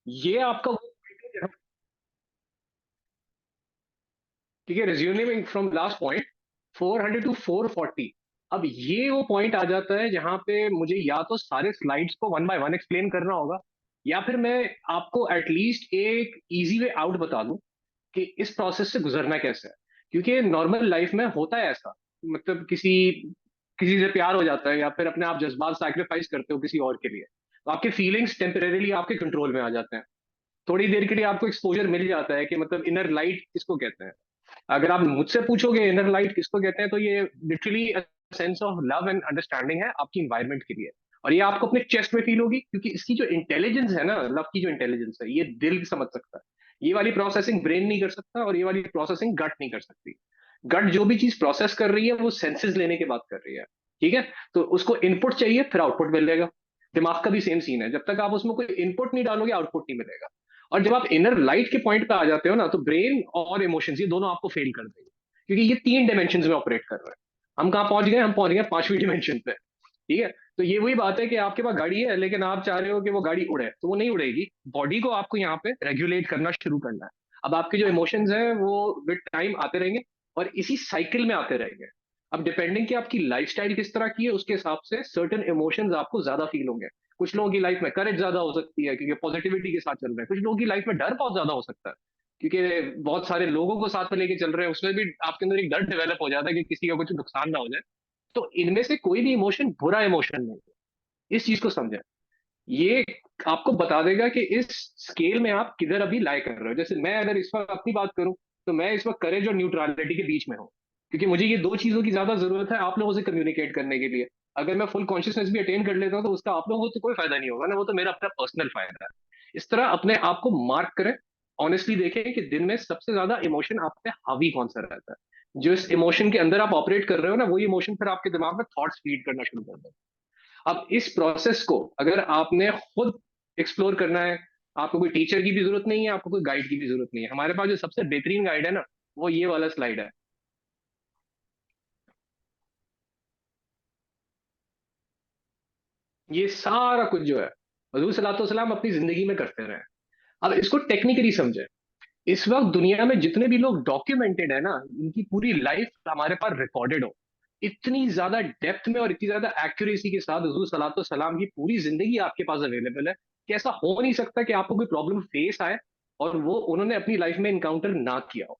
ये आपका वो point है, ठीक है, resuming from last point, 400 to 440। अब ये वो पॉइंट आ जाता है जहां पे मुझे या तो सारे स्लाइड्स को वन बाय वन एक्सप्लेन करना होगा, या फिर मैं आपको एटलीस्ट एक इजी वे आउट बता दूं कि इस प्रोसेस से गुजरना कैसे है। क्योंकि नॉर्मल लाइफ में होता है ऐसा, मतलब किसी किसी से प्यार हो जाता है, या फिर अपने आप जज्बात सैक्रिफाइस करते हो किसी और के लिए, तो आपके फीलिंग्स टेम्परेरीली आपके कंट्रोल में आ जाते हैं। थोड़ी देर के लिए आपको एक्सपोजर मिल जाता है कि मतलब इनर लाइट किसको कहते हैं। अगर आप मुझसे पूछोगे इनर लाइट किसको कहते हैं, तो ये literally sense of love and understanding है आपकी इन्वायरमेंट के लिए। और ये आपको अपने चेस्ट में फील होगी, क्योंकि इसकी जो इंटेलिजेंस है ना, लव की जो इंटेलिजेंस है, ये दिल समझ सकता है। ये वाली प्रोसेसिंग ब्रेन नहीं कर सकता, और ये वाली प्रोसेसिंग गट नहीं कर सकती। गट जो भी चीज प्रोसेस कर रही है वो सेंसेस लेने के बाद कर रही है। ठीक है, तो उसको इनपुट चाहिए, फिर आउटपुट मिलेगा। दिमाग का भी सेम सीन है, जब तक आप उसमें कोई इनपुट नहीं डालोगे आउटपुट नहीं मिलेगा। और जब आप इनर लाइट के पॉइंट पे आ जाते हो ना, तो ब्रेन और इमोशंस ये दोनों आपको फेल कर देंगे, क्योंकि ये तीन डायमेंशन में ऑपरेट कर रहे हैं। हम कहाँ पहुंच गए, हम पहुंच गए पांचवी डायमेंशन पे। ठीक है, तो ये वही बात है कि आपके पास गाड़ी है, लेकिन आप चाह रहे हो कि वो गाड़ी उड़े, तो वो नहीं उड़ेगी। बॉडी को आपको यहाँ पे रेगुलेट करना शुरू करना है। अब आपके जो इमोशंस हैं वो विद टाइम आते रहेंगे, और इसी साइकिल में आते रहेंगे। अब डिपेंडिंग कि आपकी लाइफस्टाइल किस तरह की है, उसके हिसाब से सर्टेन इमोशंस आपको ज्यादा फील होंगे। कुछ लोगों की लाइफ में करेज ज्यादा हो सकती है, क्योंकि पॉजिटिविटी के साथ चल रहे हैं। कुछ लोगों की लाइफ में डर बहुत ज्यादा हो सकता है, क्योंकि बहुत सारे लोगों को साथ में लेके चल रहे हैं, उसमें भी आपके अंदर एक डर डेवलप हो जाता है कि किसी का कुछ नुकसान ना हो जाए। तो इनमें से कोई भी इमोशन बुरा इमोशन नहीं है, इस चीज को समझें। ये आपको बता देगा कि इस स्केल में आप किधर अभी लाए कर रहे हो। जैसे मैं अगर इस वक्त अपनी बात करूं, तो मैं इस वक्त करेज और न्यूट्रलिटी के बीच में हूं, क्योंकि मुझे ये दो चीजों की ज्यादा जरूरत है आप लोगों से कम्युनिकेट करने के लिए। अगर मैं फुल कॉन्शियसनेस भी अटेन कर लेता हूं, तो उसका आप लोगों को तो कोई फायदा नहीं होगा ना, वो तो मेरा अपना पर्सनल फायदा है। इस तरह अपने आप को मार्क करें, ऑनेस्टली देखें कि दिन में सबसे ज्यादा इमोशन आप पे हावी कौन सा रहता है। जो इस इमोशन के अंदर आप ऑपरेट कर रहे हो ना, वही इमोशन फिर आपके दिमाग में थॉट्स फीड करना शुरू कर दें। अब इस प्रोसेस को अगर आपने खुद एक्सप्लोर करना है, आपको कोई टीचर की भी जरूरत नहीं है, आपको कोई गाइड की भी जरूरत नहीं है। हमारे पास जो सबसे बेहतरीन गाइड है ना, वो ये वाला स्लाइड है। ये सारा कुछ जो है हजूर सल्लल्लाहु अलैहि वसल्लम अपनी जिंदगी में करते रहे। अब इसको टेक्निकली समझे। इस वक्त दुनिया में जितने भी लोग डॉक्यूमेंटेड है ना, इनकी पूरी लाइफ हमारे पास रिकॉर्डेड हो, इतनी ज्यादा डेप्थ में और इतनी ज्यादा एक्यूरेसी के साथ हुजूर सल्लल्लाहु अलैहि वसल्लम की पूरी जिंदगी आपके पास अवेलेबल है, कि ऐसा हो नहीं सकता कि आपको कोई प्रॉब्लम फेस आए और वो उन्होंने अपनी लाइफ में इनकाउंटर ना किया हो।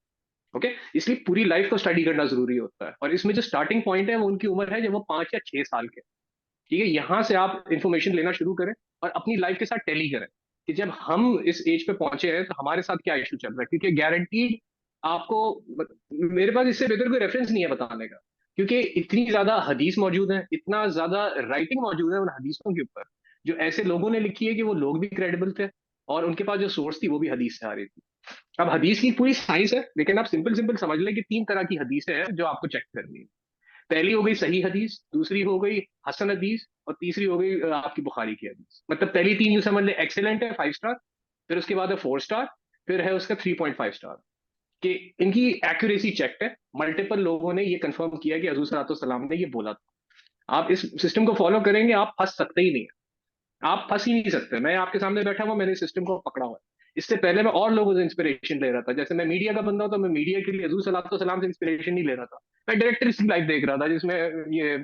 ओके, इसलिए पूरी लाइफ को स्टडी करना जरूरी होता है। और इसमें जो स्टार्टिंग पॉइंट है वो उनकी उम्र है जब वो 5 या 6 साल के। ठीक है, यहां से आप इंफॉर्मेशन लेना शुरू करें, और अपनी लाइफ के साथ टैली करें कि जब हम इस एज पे पहुंचे हैं तो हमारे साथ क्या इशू चल रहा है। क्योंकि गारंटीड आपको, मेरे पास इससे बेहतर कोई रेफरेंस नहीं है बताने का, क्योंकि इतनी ज्यादा हदीस मौजूद है, इतना ज्यादा राइटिंग मौजूद है उन हदीसों के ऊपर, जो ऐसे लोगों ने लिखी है कि वो लोग भी क्रेडिबल थे, और उनके पास जो सोर्स थी वो भी हदीस से आ रही थी। अब हदीस की पूरी साइंस है, लेकिन आप सिंपल सिंपल समझ लें कि 3 तरह की हदीसें हैं जो आपको चेक करनी है। पहली हो गई सही हदीस, दूसरी हो गई हसन हदीस, और तीसरी हो गई आपकी बुखारी की हदीस। मतलब पहली तीन यूं समझ ले, एक्सेलेंट है 5 स्टार, फिर उसके बाद है 4 स्टार, फिर है उसका 3.5 स्टार। कि इनकी एक्यूरेसी चेक है, मल्टीपल लोगों ने ये कंफर्म किया कि हजूर सल्लल्लाहु अलैहि वसल्लम ने ये बोला था। आप इस सिस्टम को फॉलो करेंगे, आप फंस सकते ही नहीं है। आप फंस ही नहीं सकते। मैं आपके सामने बैठा हुआ, मैंने सिस्टम को पकड़ा हुआ है। इससे पहले मैं और लोगों से इंस्पिरेशन ले रहा था। जैसे मैं मीडिया का बंदा हूं, तो मैं मीडिया के लिए हजूर सल्लल्लाहु अलैहि वसल्लम से इंस्पिरेशन नहीं ले रहा था। मैं डायरेक्टर इसकी लाइफ देख रहा था, जिसमें ये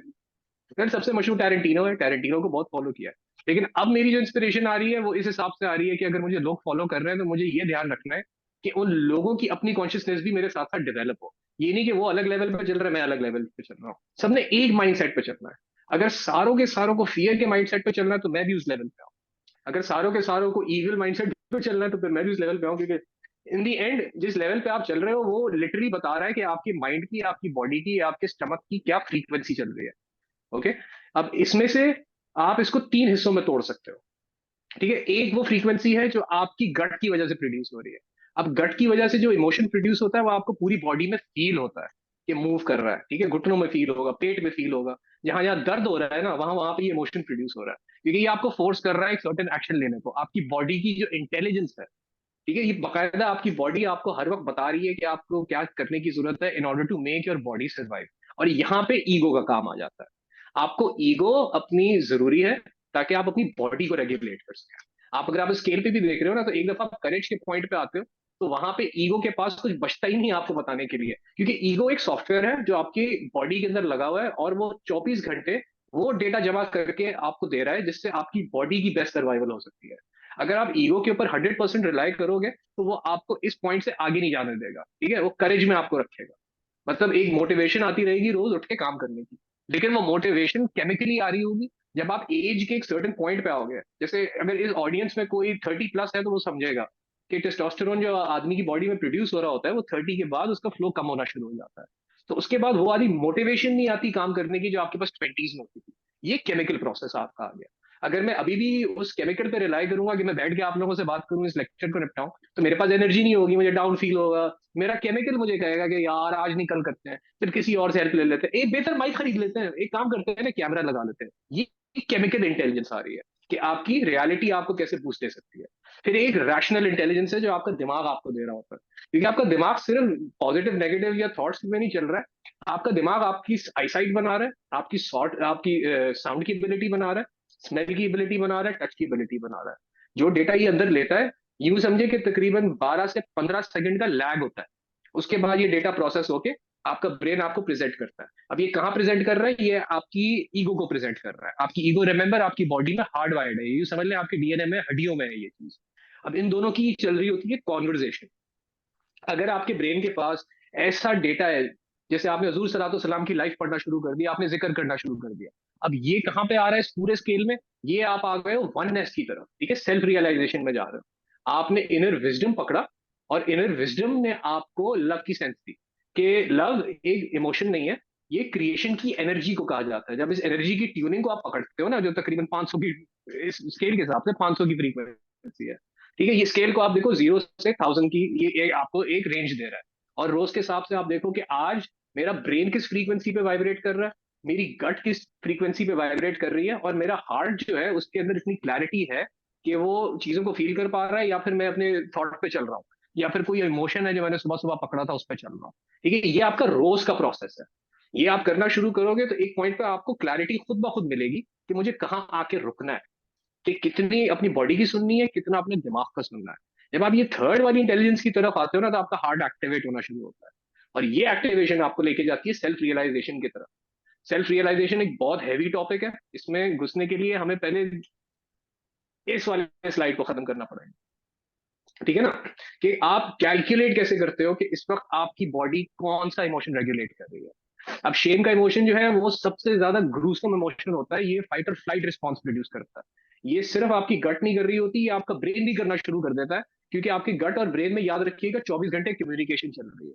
फिर सबसे मशहूर टैरेंटिनो है, टैरेंटिनो को बहुत फॉलो किया है। लेकिन अब मेरी जो इंस्पिरेशन आ रही है वो इस हिसाब से आ रही है कि अगर मुझे लोग फॉलो कर रहे हैं, तो मुझे ये ध्यान रखना है कि उन लोगों की अपनी कॉन्शियसनेस भी मेरे साथ साथ डेवलप हो। ये नहीं कि वो अलग लेवल पे चल रहा है, मैं अलग लेवल पे चल रहा हूँ। सबने एक माइंड सेट पे चलना है। अगर सारों के सारों को फियर के माइंड सेट पे चलना है, तो मैं भी उस लेवल पे आऊँ। अगर सारों के सारों को ईविल माइंडसेट पे चलना है, तो फिर मैं भी उस लेवल पे आऊँ। क्योंकि इन दी एंड जिस लेवल पे आप चल रहे हो, वो लिटरली बता रहा है कि आपकी माइंड की, आपकी बॉडी की, आपके स्टमक की क्या फ्रीक्वेंसी चल रही है। ओके, अब इसमें से आप इसको 3 हिस्सों में तोड़ सकते हो। ठीक है, एक वो फ्रीक्वेंसी है जो आपकी गट की वजह से प्रोड्यूस हो रही है। अब गट की वजह से जो इमोशन प्रोड्यूस होता है, वो आपको पूरी बॉडी में फील होता है कि मूव कर रहा है। ठीक है, घुटनों में फील होगा, पेट में फील होगा, जहां जहां दर्द हो रहा है ना, वहां वहां पे ये इमोशन प्रोड्यूस हो रहा है, क्योंकि ये आपको फोर्स कर रहा है एक सर्टेन एक्शन लेने को। आपकी बॉडी की जो इंटेलिजेंस है, ठीक है, ये बकायदा आपकी बॉडी आपको हर वक्त बता रही है कि आपको क्या करने की जरूरत है in order to make your body survive. और यहाँ पे ईगो का काम आ जाता है। आपको ईगो अपनी जरूरी है, ताकि आप अपनी बॉडी को रेगुलेट कर सकें। अगर आप स्केल पे भी देख रहे हो ना, तो एक दफा आप करेज के पॉइंट पे आते हो, तो वहां पे ईगो के पास कुछ बचता ही नहीं है आपको बताने के लिए, क्योंकि ईगो एक सॉफ्टवेयर है जो आपकी बॉडी के अंदर लगा हुआ है, और वो 24 घंटे वो डेटा जमा करके आपको दे रहा है, जिससे आपकी बॉडी की बेस्ट सर्वाइवल हो सकती है। अगर आप ईगो के ऊपर 100% रिलाई करोगे, तो वो आपको इस पॉइंट से आगे नहीं जाने देगा, ठीक है, वो करेज में आपको रखेगा। मतलब एक मोटिवेशन आती रहेगी रोज उठ के काम करने की, लेकिन वो मोटिवेशन केमिकली आ रही होगी जब आप एज के एक सर्टेन पॉइंट पे आओगे। जैसे अगर इस ऑडियंस में कोई 30+ है, तो वो समझेगा कि टेस्टोस्टेरोन जो आदमी की बॉडी में प्रोड्यूस हो रहा होता है, वो 30 के बाद उसका फ्लो कम होना शुरू हो जाता है। तो उसके बाद वो वाली मोटिवेशन नहीं आती काम करने की जो आपके पास 20s में होती थी। ये केमिकल प्रोसेस आपका आ गया। अगर मैं अभी भी उस केमिकल पे रिलाई करूंगा कि मैं बैठ के आप लोगों से बात करूं, इस लेक्चर को निपटाऊं, तो मेरे पास एनर्जी नहीं होगी, मुझे डाउन फील होगा। मेरा केमिकल मुझे कहेगा कि यार आज नहीं कल करते हैं, फिर किसी और से हेल्प ले लेते हैं, एक बेहतर माइक खरीद लेते हैं, एक काम करते हैं ना, कैमरा लगा लेते हैं। ये केमिकल इंटेलिजेंस आ रही है कि आपकी रियलिटी आपको कैसे बूस्ट दे सकती है। फिर एक रैशनल इंटेलिजेंस है जो आपका दिमाग आपको दे रहा होता है, क्योंकि आपका दिमाग सिर्फ पॉजिटिव नेगेटिव या थॉट्स में नहीं चल रहा है। आपका दिमाग आपकी आईसाइट बना रहा है, आपकी साउंड की एबिलिटी बना रहा है, स्मेल की एबिलिटी बना रहा है, टच की एबिलिटी बना रहा है। जो डेटा ये अंदर लेता है, यूं समझे कि तकरीबन 12 से 15 सेकंड का लैग होता है। उसके बाद ये डेटा प्रोसेस होके आपका ब्रेन आपको प्रेजेंट करता है। अब ये कहाँ प्रेजेंट कर रहा है? ये आपकी ईगो को प्रेजेंट कर रहा है। आपकी ईगो, रिमेंबर, आपकी बॉडी में हार्ड वायर्ड है, ये समझ लें आपके डीएनए में, हड्डियों में है ये चीज। अब इन दोनों की चल रही होती है कॉन्वर्जेशन। अगर आपके ब्रेन के पास ऐसा डेटा है, जैसे आपने हजूर सल्लल्लाहु अलैहि वसल्लम की लाइफ पढ़ना शुरू कर दिया, आपने जिक्र करना शुरू कर दिया, अब ये कहाँ पे आ रहा है इस पूरे स्केल में? ये आप आ गए हो वननेस की तरफ, ठीक है, सेल्फ रियलाइजेशन में जा रहे हो। आपने इनर विजडम पकड़ा, और इनर विजडम ने आपको लव की सेंस दी कि लव एक इमोशन नहीं है, ये क्रिएशन की एनर्जी को कहा जाता है। जब इस एनर्जी की ट्यूनिंग को आप पकड़ते हो ना, जो तकरीबन 500 की, इस स्केल के हिसाब से 500 की फ्रीक्वेंसी है, ठीक है, ये स्केल को आप देखो 0 से 1000 की, ये आपको एक रेंज दे रहा है। और रोज के हिसाब से आप देखो कि आज मेरा ब्रेन किस फ्रीक्वेंसी पे वाइब्रेट कर रहा है, मेरी गट किस फ्रीक्वेंसी पे वाइब्रेट कर रही है, और मेरा हार्ट जो है उसके अंदर इतनी क्लैरिटी है कि वो चीजों को फील कर पा रहा है, या फिर मैं अपने थॉट पे चल रहा हूँ, या फिर कोई इमोशन है जो मैंने सुबह सुबह पकड़ा था उस पर चल रहा हूँ। ठीक है, ये आपका रोज का प्रोसेस है। ये आप करना शुरू करोगे तो एक पॉइंट पे आपको क्लैरिटी खुद ब खुद मिलेगी कि मुझे कहाँ आके रुकना है, कि कितनी अपनी बॉडी की सुननी है, कितना अपने दिमाग का सुनना है। जब आप ये थर्ड वाली इंटेलिजेंस की तरफ आते हो ना, तो आपका हार्ट एक्टिवेट होना शुरू होता है, और ये एक्टिवेशन आपको लेके जाती है सेल्फ रियलाइजेशन की तरफ। सेल्फ रियलाइजेशन एक बहुत हैवी टॉपिक है, इसमें घुसने के लिए हमें पहले इस वाले स्लाइड को खत्म करना पड़ेगा, ठीक है ना, कि आप कैलकुलेट कैसे करते हो कि इस वक्त आपकी बॉडी कौन सा इमोशन रेगुलेट कर रही है। अब शेम का इमोशन जो है वो सबसे ज्यादा ग्रूसम इमोशन होता है, ये फाइट और फ्लाइट रिस्पॉन्स प्रोड्यूस करता है। ये सिर्फ आपकी गट नहीं कर रही होती, ये आपका ब्रेन भी करना शुरू कर देता है, क्योंकि आपके गट और ब्रेन में, याद रखिएगा, 24 घंटे कम्युनिकेशन चल रही है,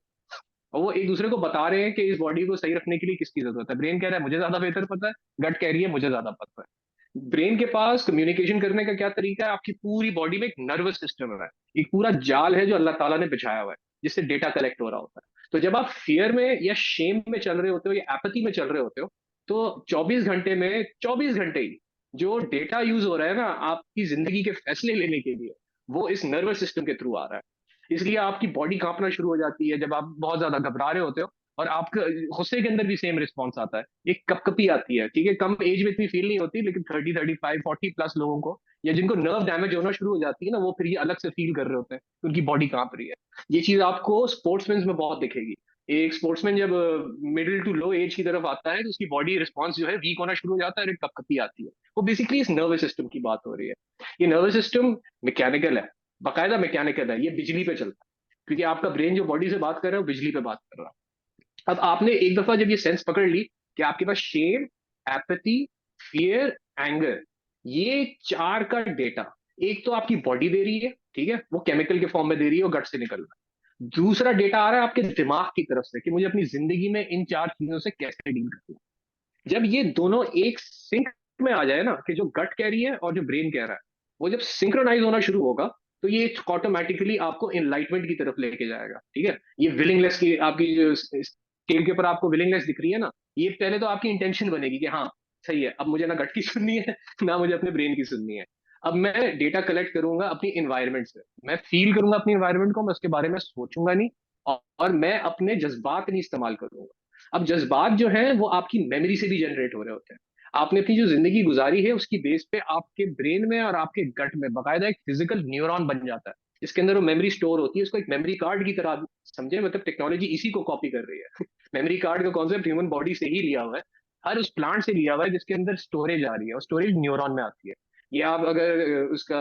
और वो एक दूसरे को बता रहे हैं कि इस बॉडी को सही रखने के लिए किसकी जरूरत है। ब्रेन कह रहा है मुझे ज्यादा बेहतर पता है, गट कह रही है मुझे ज्यादा पता है। ब्रेन के पास कम्युनिकेशन करने का क्या तरीका है? आपकी पूरी बॉडी में एक नर्वस सिस्टम है, एक पूरा जाल है जो अल्लाह ताला ने बिछाया हुआ है, जिससे डेटा कलेक्ट हो रहा होता है। तो जब आप फियर में या शेम में चल रहे होते हो, या एपैथी में चल रहे होते हो, तो 24 घंटे में 24 घंटे ही जो डेटा यूज हो रहा है ना आपकी जिंदगी के फैसले लेने के लिए, वो इस नर्वस सिस्टम के थ्रू आ रहा है। इसलिए आपकी बॉडी कांपना शुरू हो जाती है जब आप बहुत ज्यादा घबरा रहे होते हो, और आपके गुस्से के अंदर भी सेम रिस्पॉन्स आता है, एक कपकपी आती है, ठीक है, कम एज में इतनी फील नहीं होती, लेकिन 30, 35, 40+ लोगों को, या जिनको नर्व डैमेज होना शुरू हो जाती है ना, वो फिर ये अलग से फील कर रहे होते हैं कि उनकी बॉडी कांप रही है। ये चीज आपको स्पोर्ट्समैन में बहुत दिखेगी। एक स्पोर्ट्समैन जब मिडिल टू लो एज की तरफ आता है, तो उसकी बॉडी रिस्पॉन्स जो है वीक होना शुरू हो जाता है, और एक कपकपी आती है। वो बेसिकली इस नर्वस सिस्टम की बात हो रही है। ये नर्वस सिस्टम मैकेनिकल है, बाकायदा मैकेनिकल है, ये बिजली पे चलता है, क्योंकि आपका ब्रेन जो बॉडी से बात कर रहा है वो बिजली पे बात कर रहा है। अब आपने एक दफा जब ये सेंस पकड़ ली कि आपके पास शेम, एपैथी, फियर, एंगर, ये चार का डेटा, एक तो आपकी बॉडी दे रही है, ठीक है, वो केमिकल के फॉर्म में दे रही है, वो गट से निकल रहा है। दूसरा डेटा आ रहा है आपके दिमाग की तरफ से कि मुझे अपनी जिंदगी में इन चार चीजों से कैसे डील करना है। जब ये दोनों एक सिंक में आ जाए ना, कि जो गट कह रही है और जो ब्रेन कह रहा है, वो जब सिंक्रोनाइज होना शुरू होगा, तो ये ऑटोमेटिकली आपको इनलाइटमेंट की तरफ लेके जाएगा, ठीक है। ये विलिंगनेस की, आपकी जो स्केल के ऊपर आपको विलिंगनेस दिख रही है ना, ये पहले तो आपकी इंटेंशन बनेगी कि हाँ सही है, अब मुझे ना गट की सुननी है ना मुझे अपने ब्रेन की सुननी है। अब मैं डेटा कलेक्ट करूंगा अपनी इन्वायरमेंट से, मैं फील करूंगा अपनी इन्वायरमेंट को, मैं उसके बारे में सोचूंगा नहीं, और मैं अपने जज्बात नहीं इस्तेमाल करूंगा। अब जज्बात जो है वो आपकी मेमोरी से भी जनरेट हो रहे होते हैं। आपने अपनी जो जिंदगी गुजारी है उसकी बेस पे आपके ब्रेन में और आपके गट में बकायदा एक फिजिकल न्यूरॉन बन जाता है। इसके अंदर वो मेमोरी स्टोर होती है, इसको एक मेमोरी कार्ड की तरह समझे, मतलब टेक्नोलॉजी इसी को कॉपी कर रही है। मेमोरी कार्ड का कॉन्सेप्ट ह्यूमन बॉडी से ही लिया हुआ है, हर उस प्लांट से लिया हुआ है जिसके अंदर स्टोरेज आ रही है, और स्टोरेज न्यूरॉन में आती है। ये आप अगर उसका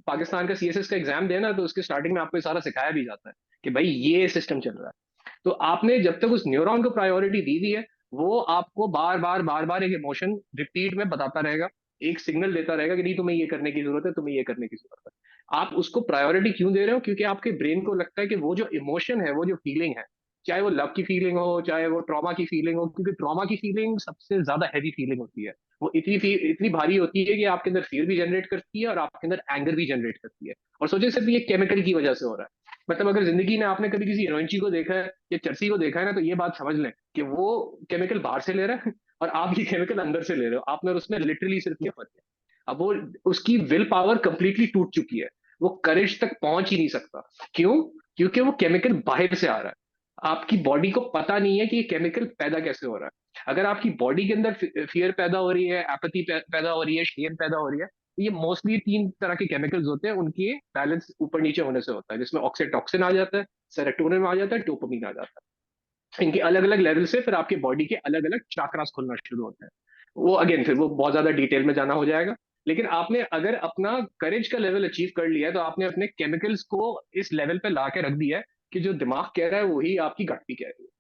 पाकिस्तान का सीएसएस का एग्जाम देना तो उसके स्टार्टिंग में आपको ये सारा सिखाया भी जाता है कि भाई ये सिस्टम चल रहा है। तो आपने जब तक उस न्यूरॉन को प्रायोरिटी दी दी है, वो आपको बार बार एक इमोशन रिपीट में बताता रहेगा, एक सिग्नल देता रहेगा कि नहीं तुम्हें ये करने की जरूरत है, तुम्हें ये करने की जरूरत है। आप उसको प्रायोरिटी क्यों दे रहे हो? क्योंकि आपके ब्रेन को लगता है कि वो जो इमोशन है, वो जो फीलिंग है, चाहे वो लव की फीलिंग हो, चाहे वो ट्रॉमा की फीलिंग हो, क्योंकि ट्रॉमा की फीलिंग सबसे ज्यादा हैवी फीलिंग होती है। वो इतनी भारी होती है कि आपके अंदर फियर भी जनरेट करती है और आपके अंदर एंगर भी जनरेट करती है। और सोचे सिर्फ ये केमिकल की वजह से हो रहा है। मतलब अगर जिंदगी में आपने कभी किसी हीरोइनची को देखा है या चर्सी को देखा है ना, तो ये बात समझ लें कि वो केमिकल बाहर से ले रहा है और आप ये केमिकल अंदर से ले रहे हो, आपने और उसमें लिटरली सिर्फ ये फर्क है। अब वो उसकी विल पावर कंप्लीटली टूट चुकी है, वो करेज तक पहुंच ही नहीं सकता। क्यों? क्योंकि वो केमिकल बाहर से आ रहा है, आपकी बॉडी को पता नहीं है कि ये केमिकल पैदा कैसे हो रहा है। अगर आपकी बॉडी के अंदर फियर पैदा हो रही है, एपैथी पैदा हो रही है, शेम पैदा हो रही है, तो ये मोस्टली तीन तरह के केमिकल्स होते हैं, उनके बैलेंस ऊपर नीचे होने से होता है, जिसमें ऑक्सीटॉक्सिन आ जाता है, सेरोटोनिन आ जाता है, डोपामिन आ जाता है। इनके अलग अलग लेवल से फिर आपके बॉडी के अलग अलग चाक्रास खुलना शुरू होते हैं। वो अगेन फिर वो बहुत ज्यादा डिटेल में जाना हो जाएगा। लेकिन आपने अगर अपना करेज का लेवल अचीव कर लिया है, तो आपने अपने केमिकल्स को इस लेवल पे ला के रख दिया है कि जो दिमाग कह रहा है वही आपकी गट भी कह रही है।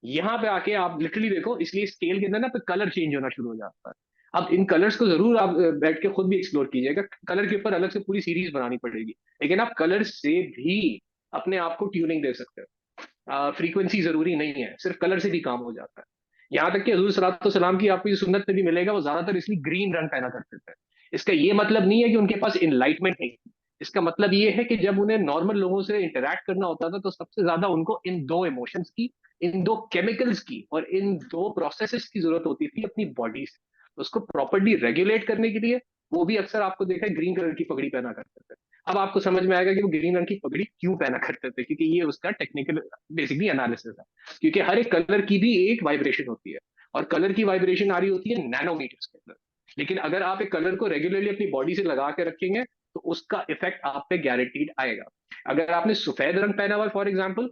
यहाँ पे आके आप लिटरली देखो, इसलिए स्केल के अंदर ना कलर चेंज होना शुरू हो जाता है। अब इन कलर्स को जरूर आप बैठ के खुद भी एक्सप्लोर कीजिएगा, कलर के ऊपर अलग से पूरी सीरीज बनानी पड़ेगी, लेकिन आप कलर से भी अपने आप को ट्यूनिंग दे सकते हो। फ्रीक्वेंसी जरूरी नहीं है, सिर्फ कलर से भी काम हो जाता है। यहाँ तक कि हजूर सलातो सलाम की आपको ये सुन्नत में भी मिलेगा, वो ज्यादातर इसलिए ग्रीन रंग पहना करते थे। इसका ये मतलब नहीं है कि उनके पास इनलाइटमेंट नहीं थी। इसका मतलब ये है कि जब उन्हें नॉर्मल लोगों से इंटरेक्ट करना होता था, तो सबसे ज्यादा उनको इन दो इमोशंस की, इन दो केमिकल्स की और इन दो प्रोसेसेस की जरूरत होती थी अपनी बॉडी से। तो उसको प्रॉपरली रेगुलेट करने के लिए वो भी अक्सर आपको देखा है ग्रीन कलर की पगड़ी पहना करते थे। अब आपको समझ में आएगा कि वो ग्रीन रंग की पगड़ी क्यों पहना करते थे, क्योंकि ये उसका टेक्निकल बेसिकली एनालिसिस है। क्योंकि हर एक कलर की भी एक वाइब्रेशन होती है, और कलर की वाइब्रेशन आ रही होती है नैनोमीटर्स के अंदर। लेकिन अगर आप एक कलर को रेगुलरली अपनी बॉडी से लगा के रखेंगे, तो उसका इफेक्ट आप पे गारंटीड आएगा। अगर आपने सफेद रंग पहना हुआ फॉर एग्जाम्पल,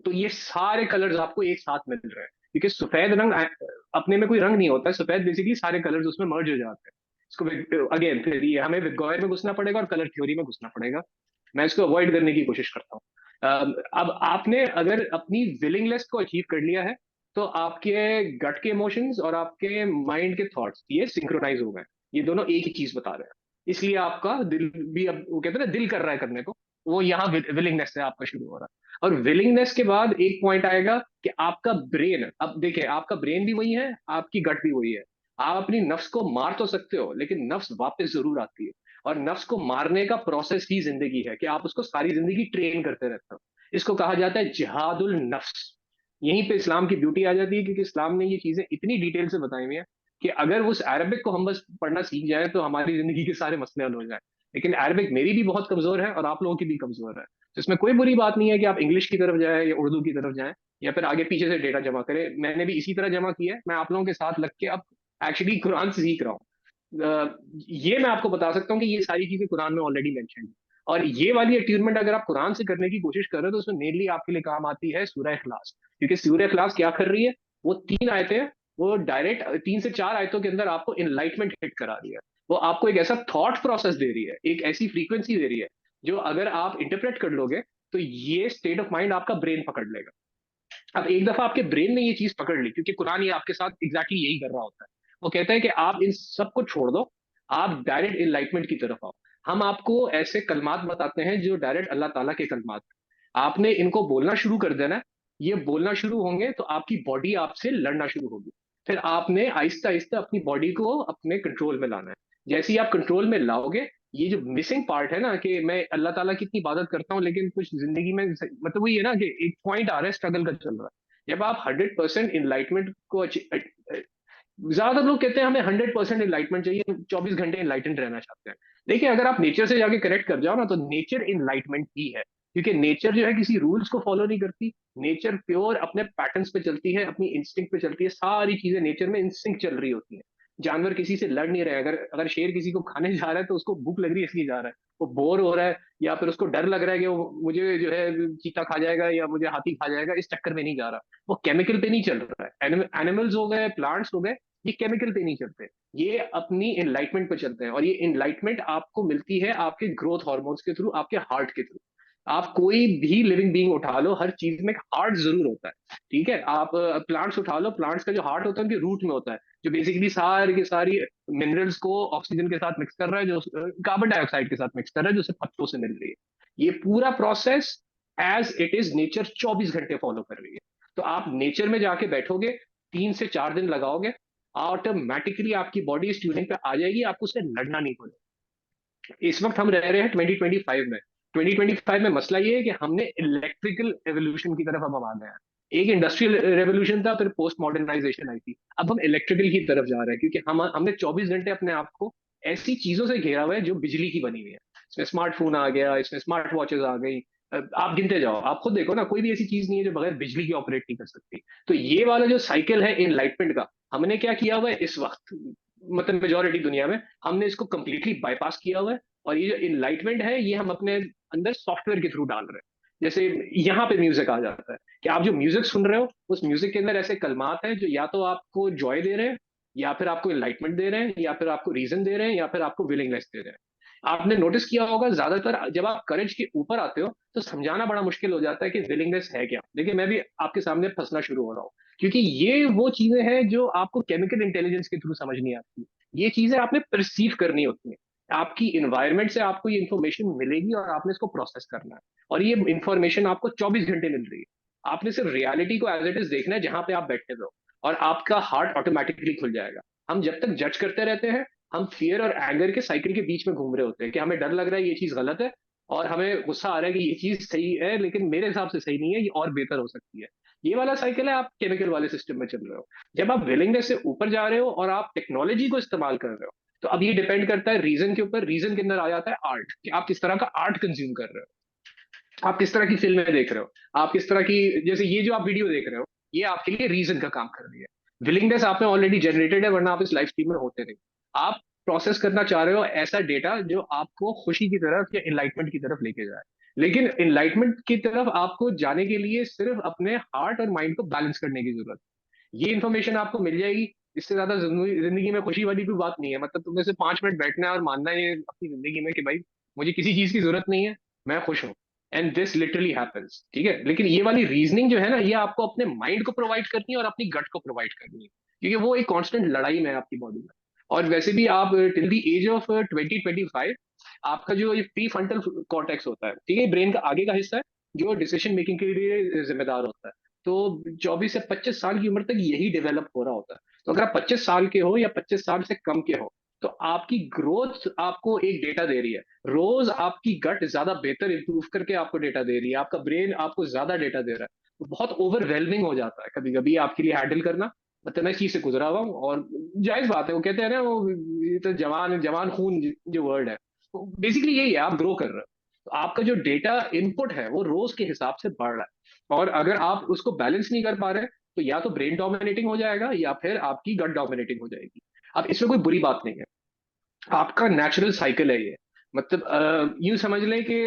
तो ये सारे कलर्स आपको एक साथ मिल रहे हैं, क्योंकि सफेद रंग अपने में कोई रंग नहीं होता है, सफेद बेसिकली सारे कलर्स उसमें मर्ज हो जाते हैं। इसको अगेन फिर ये हमें विगॉयर में घुसना पड़ेगा और कलर थ्योरी में घुसना पड़ेगा। मैं इसको अवॉइड करने की कोशिश करता हूँ। अब आपने अगर अपनी विलिंगनेस को अचीव कर लिया है, तो आपके गट के इमोशंस और आपके माइंड के थॉट्स ये सिंक्रोनाइज हो गए, ये दोनों एक ही चीज बता रहे हैं। इसलिए आपका दिल भी, अब वो कहते हैं ना दिल कर रहा है करने को, वो यहाँ विलिंगनेस से आपका शुरू हो रहा है। और विलिंगनेस के बाद एक पॉइंट आएगा कि आपका ब्रेन, अब देखिए आपका ब्रेन भी वही है, आपकी गट भी वही है। आप अपनी नफ्स को मार तो सकते हो, लेकिन नफ्स वापस जरूर आती है। और नफ्स को मारने का प्रोसेस ही जिंदगी है, कि आप उसको सारी जिंदगी ट्रेन करते रहते हो। इसको कहा जाता है जिहादुल नफ्स। यहीं पे इस्लाम की ब्यूटी आ जाती है, क्योंकि इस्लाम ने ये चीजें इतनी डिटेल से बताई हुई है कि अगर उस अरबिक को हम बस पढ़ना सीख जाए तो हमारी जिंदगी के सारे मसले हल हो जाए। लेकिन अरबिक मेरी भी बहुत कमजोर है और आप लोगों की भी कमजोर है, तो इसमें कोई बुरी बात नहीं है कि आप इंग्लिश की तरफ जाए या उर्दू की तरफ जाएं, या फिर आगे पीछे से डेटा जमा करें। मैंने भी इसी तरह जमा किया है, मैं आप लोगों के साथ लग के अब एक्चुअली कुरान से सीख रहा हूँ। ये मैं आपको बता सकता हूँ कि ये सारी चीजें कुरान में ऑलरेडी मेंशन है। और ये वाली अट्यूनमेंट अगर आप कुरान से करने की कोशिश कर रहे हो, तो उसमें मेनली आपके लिए काम आती है सूरह इखलास। क्योंकि सूरह इखलास क्या कर रही है, वो तीन आयतें हैं, वो डायरेक्ट 3 से 4 आयतों के अंदर आपको इनलाइटमेंट हिट करा रही है। वो आपको एक ऐसा थॉट प्रोसेस दे रही है, एक ऐसी फ्रीक्वेंसी दे रही है, जो अगर आप इंटरप्रेट कर लोगे, तो ये स्टेट ऑफ माइंड आपका ब्रेन पकड़ लेगा। अब एक दफा आपके ब्रेन ने ये चीज पकड़ ली, क्योंकि कुरान ये आपके साथ एग्जैक्टली यही कर रहा होता है। वो कहता है कि आप इन सब को छोड़ दो, आप डायरेक्ट इनलाइटमेंट की तरफ आओ। हम आपको ऐसे कलमात बताते हैं जो डायरेक्ट अल्लाह ताला के कलमात हैं। आपने इनको बोलना शुरू कर देना है। ये बोलना शुरू होंगे तो आपकी बॉडी आपसे लड़ना शुरू होगी। फिर आपने आहिस्ता आहिस्ता अपनी बॉडी को अपने कंट्रोल में लाना है। जैसे ही आप कंट्रोल में लाओगे, ये जो मिसिंग पार्ट है ना, कि मैं अल्लाह ताला की इतनी इबादत करता हूँ लेकिन कुछ जिंदगी में मतलब वही है ना, कि एक पॉइंट आ रहा है स्ट्रगल का चल रहा है। जब आप 100% इनलाइटमेंट को ज्यादातर लोग कहते हैं हमें 100% इनलाइटमेंट चाहिए, 24 घंटे इनलाइटेंट रहना चाहते हैं। देखिए अगर आप नेचर से जाके कनेक्ट कर जाओ ना, तो नेचर इनलाइटमेंट ही है। क्योंकि नेचर जो है किसी रूल्स को फॉलो नहीं करती। नेचर प्योर अपने पैटर्न्स पे चलती है, अपनी इंस्टिंक्ट पे चलती है, सारी चीजें नेचर में इंस्टिंक्ट चल रही होती है। जानवर किसी से लड़ नहीं रहे, अगर अगर शेर किसी को खाने जा रहा है तो उसको भूख लग रही है इसलिए जा रहा है, वो बोर हो रहा है या फिर उसको डर लग रहा है कि वो मुझे जो है चीता खा जाएगा या मुझे हाथी खा जाएगा, इस चक्कर में नहीं जा रहा। वो केमिकल पे नहीं चल रहा है। एनिमल्स हो गए, प्लांट्स हो गए, ये केमिकल पे नहीं चलते, ये अपनी इनलाइटमेंट पे चलते हैं। और ये इनलाइटमेंट आपको मिलती है आपके ग्रोथ हार्मोन्स के थ्रू, आपके हार्ट के थ्रू। आप कोई भी लिविंग बीइंग उठा लो, हर चीज में हार्ट जरूर होता है, ठीक है। आप प्लांट्स उठा लो, प्लांट्स का जो हार्ट होता है उनके रूट में होता है, जो बेसिकली सारी की सारी मिनरल्स को ऑक्सीजन के साथ मिक्स कर रहा है, जो कार्बन डाइऑक्साइड के साथ मिक्स कर रहा है, जो उसे पत्तों से मिल रही है। ये पूरा process as it is nature 24 घंटे फॉलो कर रही है। तो आप नेचर में जाके बैठोगे, 3 से 4 दिन लगाओगे, ऑटोमेटिकली आपकी इस ट्यूनिंग पे आ जाएगी, आपको उससे लड़ना नहीं पड़ेगा। इस वक्त हम रह रहे हैं 2025 में। 2025 में मसला ये है कि हमने इलेक्ट्रिकल एवोल्यूशन की तरफ अब हम आ गए हैं। एक इंडस्ट्रियल रेवोल्यूशन था, फिर पोस्ट मॉडर्नाइजेशन आई थी, अब हम इलेक्ट्रिकल की तरफ जा रहे हैं, क्योंकि हमने 24 घंटे अपने आप को ऐसी चीजों से घेरा हुआ है जो बिजली की बनी हुई है। इसमें स्मार्टफोन आ गया, इसमें स्मार्ट वॉचेस आ गई, आप गिनते जाओ, आप खुद देखो ना, कोई भी ऐसी चीज नहीं है जो बगैर बिजली की ऑपरेट नहीं कर सकती। तो ये वाला जो साइकिल है इनलाइटमेंट का, हमने क्या किया हुआ है इस वक्त, मतलब मेजोरिटी दुनिया में, हमने इसको कंप्लीटली बाईपास किया हुआ है। और ये जो इनलाइटमेंट है ये हम अपने अंदर सॉफ्टवेयर के थ्रू डाल रहे हैं। जैसे यहाँ पे म्यूजिक आ जाता है कि आप जो म्यूजिक सुन रहे हो, उस म्यूजिक के अंदर ऐसे कलमात हैं जो या तो आपको जॉय दे रहे हैं, या फिर आपको इनलाइटमेंट दे रहे हैं, या फिर आपको रीजन दे रहे हैं, या फिर आपको विलिंगनेस दे रहे हैं। आपने नोटिस किया होगा ज्यादातर जब आप करेज के ऊपर आते हो तो समझाना बड़ा मुश्किल हो जाता है कि विलिंगनेस है क्या। देखिए मैं भी आपके सामने फंसना शुरू हो रहा हूँ, क्योंकि ये वो चीजें हैं जो आपको केमिकल इंटेलिजेंस के थ्रू समझ नहीं आती। ये चीजें आपने परसीव करनी होती है, आपकी इन्वायरमेंट से आपको ये इन्फॉर्मेशन मिलेगी और आपने इसको प्रोसेस करना है। और ये इन्फॉर्मेशन आपको 24 घंटे मिल रही है, आपने सिर्फ रियलिटी को एज इट इज देखना है जहां पे आप बैठे हुए हो, और आपका हार्ट ऑटोमेटिकली खुल जाएगा। हम जब तक जज करते रहते हैं, हम फियर और एंगर के साइकिल के बीच में घूम रहे होते हैं, कि हमें डर लग रहा है ये चीज गलत है, और हमें गुस्सा आ रहा है कि ये चीज सही है लेकिन मेरे हिसाब से सही नहीं है, ये और बेहतर हो सकती है। ये वाला साइकिल है, आप केमिकल वाले सिस्टम में चल रहे हो। जब आप विलिंगनेस से ऊपर जा रहे हो और आप टेक्नोलॉजी को इस्तेमाल कर रहे हो, तो अब ये डिपेंड करता है रीजन के ऊपर। रीजन के अंदर आ जाता है आर्ट, कि आप किस तरह का आर्ट कंज्यूम कर रहे हो, आप किस तरह की फिल्में देख रहे हो, आप किस तरह की, जैसे ये जो आप वीडियो देख रहे हो, ये आपके लिए रीजन का काम कर रही है। विलिंगनेस आप में ऑलरेडी जनरेटेड है, वरना आप इस लाइव स्ट्रीम में होते नहीं। आप प्रोसेस करना चाह रहे हो ऐसा डेटा जो आपको खुशी की तरफ या इनलाइटमेंट की तरफ लेके जाए। लेकिन इनलाइटमेंट की तरफ आपको जाने के लिए सिर्फ अपने हार्ट और माइंड को बैलेंस करने की जरूरत है। ये इन्फॉर्मेशन आपको मिल जाएगी। इससे ज्यादा जिंदगी में खुशी वाली कोई बात नहीं है। मतलब तुम्हें सिर्फ 5 मिनट बैठना है और मानना है ये अपनी जिंदगी में कि भाई मुझे किसी चीज की जरूरत नहीं है, मैं खुश हूँ। एंड दिस लिटरली हैपेंस, ठीक है। लेकिन ये वाली रीजनिंग जो है ना, ये आपको अपने माइंड को प्रोवाइड करनी है और अपनी गट को प्रोवाइड करनी है, क्योंकि वो एक कांस्टेंट लड़ाई में है आपकी बॉडी में। और वैसे भी आप टिल द एज ऑफ 20-25, आपका जो ये प्री फ्रंटल कॉर्टेक्स होता है, ठीक है, ब्रेन का आगे का हिस्सा है, जो डिसीजन मेकिंग के लिए जिम्मेदार होता है। तो 24 से 25 साल की उम्र तक यही डेवलप हो रहा होता है। तो अगर आप 25 साल के हो या 25 साल से कम के हो, तो आपकी ग्रोथ आपको एक डेटा दे रही है। रोज आपकी गट ज्यादा बेहतर इंप्रूव करके आपको डेटा दे रही है, आपका ब्रेन आपको ज्यादा डेटा दे रहा है। तो बहुत ओवरवेलमिंग हो जाता है कभी कभी आपके लिए हैंडल करना। मतलब मैं इस चीज से गुजरा हुआ हूँ, और जायज बात है, वो कहते हैं ना, वो ये तो जवान जवान खून जो वर्ड है, तो बेसिकली यही है, आप ग्रो कर रहे हो। तो आपका जो डेटा इनपुट है वो रोज के हिसाब से बढ़ रहा है, और अगर आप उसको बैलेंस नहीं कर पा रहे, तो या तो ब्रेन डोमिनेटिंग हो जाएगा या फिर आपकी गट डोमिनेटिंग हो जाएगी। अब इसमें कोई बुरी बात नहीं है, आपका नेचुरल साइकिल है ये। मतलब यूं समझ लें कि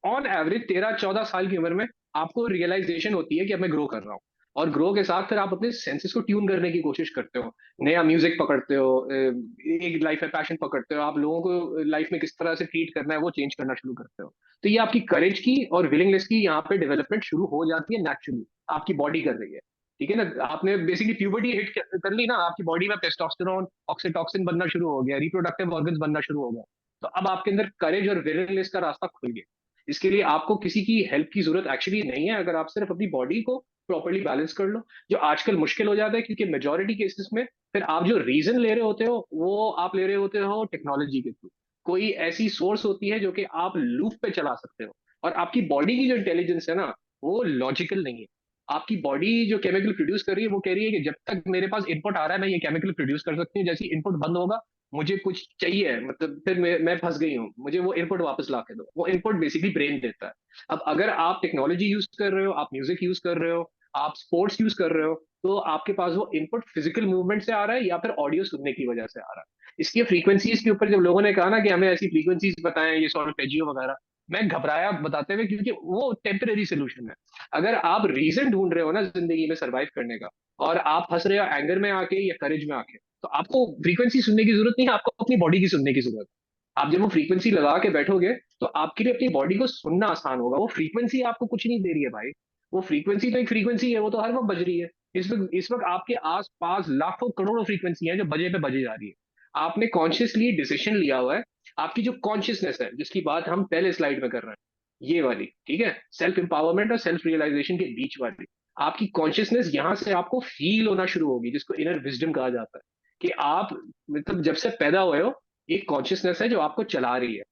ऑन एवरेज 13-14 साल की उम्र में आपको रियलाइजेशन होती है कि अब मैं ग्रो कर रहा हूँ। और ग्रो के साथ फिर आप अपने सेंसेस को ट्यून करने की कोशिश करते हो, नया म्यूजिक पकड़ते हो, एक लाइफ में पैशन पकड़ते हो, आप लोगों को लाइफ में किस तरह से ट्रीट करना है वो चेंज करना शुरू करते हो। तो ये आपकी करेज की और विलिंगनेस की यहाँ पे डेवलपमेंट शुरू हो जाती है नेचुरली, आपकी बॉडी कर रही है। ठीक है ना, आपने बेसिकली प्यूबर्टी हिट कर ली ना, आपकी बॉडी में टेस्टोस्टेरोन ऑक्सीटोसिन बनना शुरू हो गया, रिप्रोडक्टिव ऑर्गन्स बनना शुरू हो गया। तो अब आपके अंदर करेज और विलिंगनेस का रास्ता खुल गया। इसके लिए आपको किसी की हेल्प की जरूरत एक्चुअली नहीं है, अगर आप सिर्फ अपनी बॉडी को प्रॉपर्ली बैलेंस कर लो, जो आजकल मुश्किल हो जाता है, क्योंकि मेजोरिटी केसेस में फिर आप जो रीजन ले रहे होते हो वो आप ले रहे होते हो टेक्नोलॉजी के थ्रू। कोई ऐसी सोर्स होती है जो कि आप लूप पे चला सकते हो, और आपकी बॉडी की जो इंटेलिजेंस है ना, वो लॉजिकल नहीं है। आपकी बॉडी जो केमिकल प्रोड्यूस कर रही है वो कह रही है कि जब तक मेरे पास इनपुट आ रहा है मैं ये केमिकल प्रोड्यूस कर सकती हूँ, जैसे इनपुट बंद होगा मुझे कुछ चाहिए, मतलब फिर मैं फंस गई हूँ, मुझे वो इनपुट वापस ला के दो। वो इनपुट बेसिकली ब्रेन देता है। अब अगर आप टेक्नोलॉजी यूज कर रहे हो, आप म्यूजिक यूज कर रहे हो, आप स्पोर्ट्स यूज कर रहे हो, तो आपके पास वो इनपुट फिजिकल मूवमेंट से आ रहा है या फिर ऑडियो सुनने की वजह से आ रहा है। इसकी फ्रीक्वेंसीज के ऊपर जब लोगों ने कहा ना कि हमें ऐसी फ्रीक्वेंसीज बताएं, ये सॉल्फेजियो वगैरह, मैं घबराया बताते हुए, क्योंकि वो टेम्पररी सोल्यूशन है। अगर आप रीजन ढूंढ रहे हो ना जिंदगी में सर्वाइव करने का, और आप फंस रहे हो एंगर में आके या करेज में आके, तो आपको फ्रीक्वेंसी सुनने की जरूरत नहीं है, आपको अपनी बॉडी की सुनने की जरूरत है। आप जब वो फ्रीक्वेंसी लगा के बैठोगे, तो आपके लिए अपनी बॉडी को सुनना आसान होगा। वो फ्रीक्वेंसी आपको कुछ नहीं दे रही है भाई, वो फ्रीक्वेंसी तो एक फ्रीक्वेंसी है, वो तो हर वक्त बज रही है। इस वक्त आपके आस पास लाखों करोड़ों फ्रीक्वेंसी है जो बजे पे बजे जा रही है। आपने कॉन्शियसली डिसीजन लिया हुआ है। आपकी जो कॉन्शियसनेस है, जिसकी बात हम पहले स्लाइड में कर रहे हैं, ये वाली, ठीक है, सेल्फ एम्पावरमेंट और सेल्फ रियलाइजेशन के बीच वाली, आपकी कॉन्शियसनेस यहां से आपको फील होना शुरू होगी, जिसको इनर विजडम कहा जाता है। कि आप मतलब जब से पैदा हुए हो, एक कॉन्शियसनेस है जो आपको चला रही है।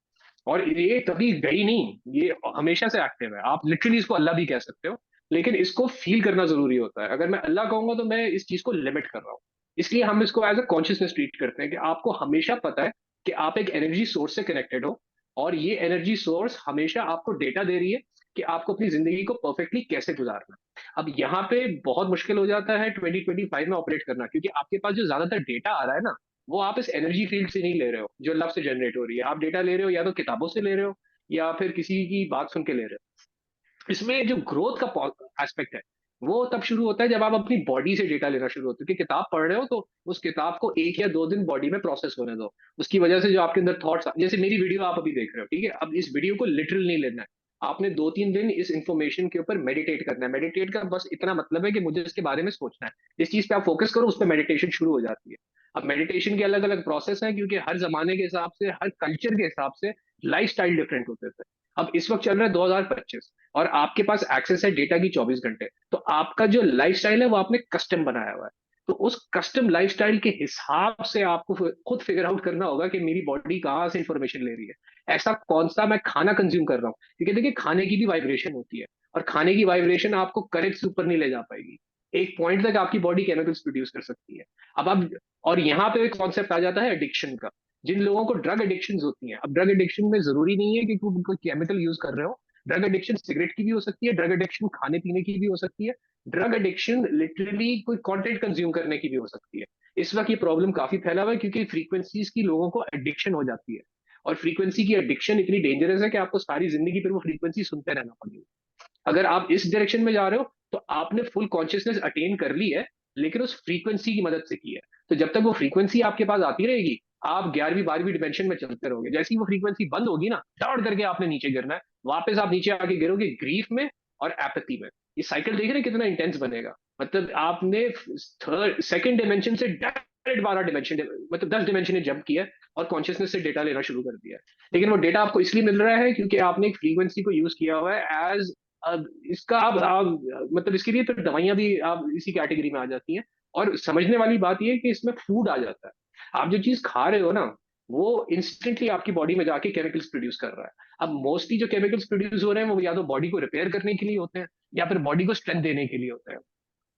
और ये कभी गई नहीं, ये हमेशा से एक्टिव है। आप लिटरली इसको अल्लाह भी कह सकते हो, लेकिन इसको फील करना जरूरी होता है। अगर मैं अल्लाह कहूंगा तो मैं इस चीज को लिमिट कर रहा हूँ। इसलिए हम इसको एज अ कॉन्शियसनेस ट्रीट करते हैं, कि आपको हमेशा पता है कि आप एक एनर्जी सोर्स से कनेक्टेड हो, और ये एनर्जी सोर्स हमेशा आपको डेटा दे रही है कि आपको अपनी जिंदगी को परफेक्टली कैसे गुजारना है। अब यहाँ पे बहुत मुश्किल हो जाता है 2025 में ऑपरेट करना, क्योंकि आपके पास जो ज्यादातर डेटा आ रहा है ना, वो आप इस एनर्जी फील्ड से नहीं ले रहे हो जो लव से जनरेट हो रही है। आप डेटा ले रहे हो या तो किताबों से ले रहे हो, या फिर किसी की बात सुन के ले रहे हो। इसमें जो ग्रोथ का एस्पेक्ट है, वो तब शुरू होता है जब आप अपनी बॉडी से डेटा लेना शुरू होते हो। कि किताब पढ़ रहे हो तो उस किताब को 1 या 2 दिन बॉडी में प्रोसेस होने दो। उसकी वजह से जो आपके अंदर थॉट्स, जैसे मेरी वीडियो आप अभी देख रहे हो, ठीक है, अब इस वीडियो को लिटरल नहीं लेना है। आपने 2-3 दिन इस इंफॉर्मेशन के ऊपर मेडिटेट करना है। मेडिटेट का बस इतना मतलब है कि मुझे इसके बारे में सोचना है। जिस चीज पे आप फोकस करो, उस पर मेडिटेशन शुरू हो जाती है। अब मेडिटेशन के अलग अलग प्रोसेस हैं, क्योंकि हर जमाने के हिसाब से, हर कल्चर के हिसाब से लाइफ स्टाइल डिफरेंट होते थे। अब इस वक्त चल रहा है 2025, और आपके पास एक्सेस है डेटा की 24 घंटे, तो आपका जो लाइफस्टाइल है वो आपने कस्टम बनाया हुआ है। तो उस कस्टम लाइफस्टाइल के हिसाब से आपको खुद फिगर आउट करना होगा कि मेरी बॉडी कहाँ से इंफॉर्मेशन ले रही है, ऐसा कौन सा मैं खाना कंज्यूम कर रहा हूँ। क्योंकि देखिए, खाने की भी वाइब्रेशन होती है, और खाने की वाइब्रेशन आपको करेक्ट से ऊपर नहीं ले जा पाएगी। एक पॉइंट तक आपकी बॉडी केमिकल्स प्रोड्यूस कर सकती है। अब आप, और यहाँ पे एक कॉन्सेप्ट आ जाता है एडिक्शन का। जिन लोगों को ड्रग एडिक्शन होती है, अब ड्रग एडिक्शन में जरूरी नहीं है कि तुम कोई केमिकल यूज कर रहे हो। ड्रग एडिक्शन सिगरेट की भी हो सकती है, ड्रग एडिक्शन खाने पीने की भी हो सकती है, ड्रग एडिक्शन लिटरली कोई कंटेंट कंज्यूम करने की भी हो सकती है। इस वक्त ये प्रॉब्लम काफी फैला हुआ है, क्योंकि फ्रीक्वेंसीज की लोगों को एडिक्शन हो जाती है। और फ्रीक्वेंसी की एडिक्शन इतनी डेंजरस है कि आपको सारी जिंदगी फिर वो फ्रीक्वेंसी सुनते रहना पड़ेगा। अगर आप इस डायरेक्शन में जा रहे हो, तो आपने फुल कॉन्शियसनेस अटेन कर ली है, लेकिन उस फ्रीक्वेंसी की मदद से की है। तो जब तक वो फ्रीक्वेंसी आपके पास आती रहेगी, आप 11वीं 12वीं डिमेंशन में चलते रहोगे। जैसे ही वो फ्रीक्वेंसी बंद होगी ना, दौड़ करके आपने नीचे गिरना है। वापस आप नीचे आके गिरोगे ग्रीफ में और एपैथी में। ये साइकिल देख रहे हैं कितना इंटेंस बनेगा। मतलब आपने थर्ड सेकंड डिमेंशन से डायरेक्ट 12 डिमेंशन, मतलब 10 डिमेंशन जंप किया है, और कॉन्शियसनेस से डेटा लेना शुरू कर दिया है। लेकिन वो डेटा आपको इसलिए मिल रहा है क्योंकि आपने एक फ्रीक्वेंसी को यूज किया हुआ है एज, अब इसका आप मतलब इसके लिए तो दवाइयां भी आप इसी कैटेगरी में आ जाती हैं। और समझने वाली बात यह है कि इसमें फूड आ जाता है। आप जो चीज खा रहे हो ना, वो इंस्टेंटली आपकी बॉडी में जाके केमिकल्स प्रोड्यूस कर रहा है। अब मोस्टली जो केमिकल्स प्रोड्यूस हो रहे हैं, वो या तो बॉडी को रिपेयर करने के लिए होते हैं, या फिर बॉडी को स्ट्रेंथ देने के लिए होते हैं।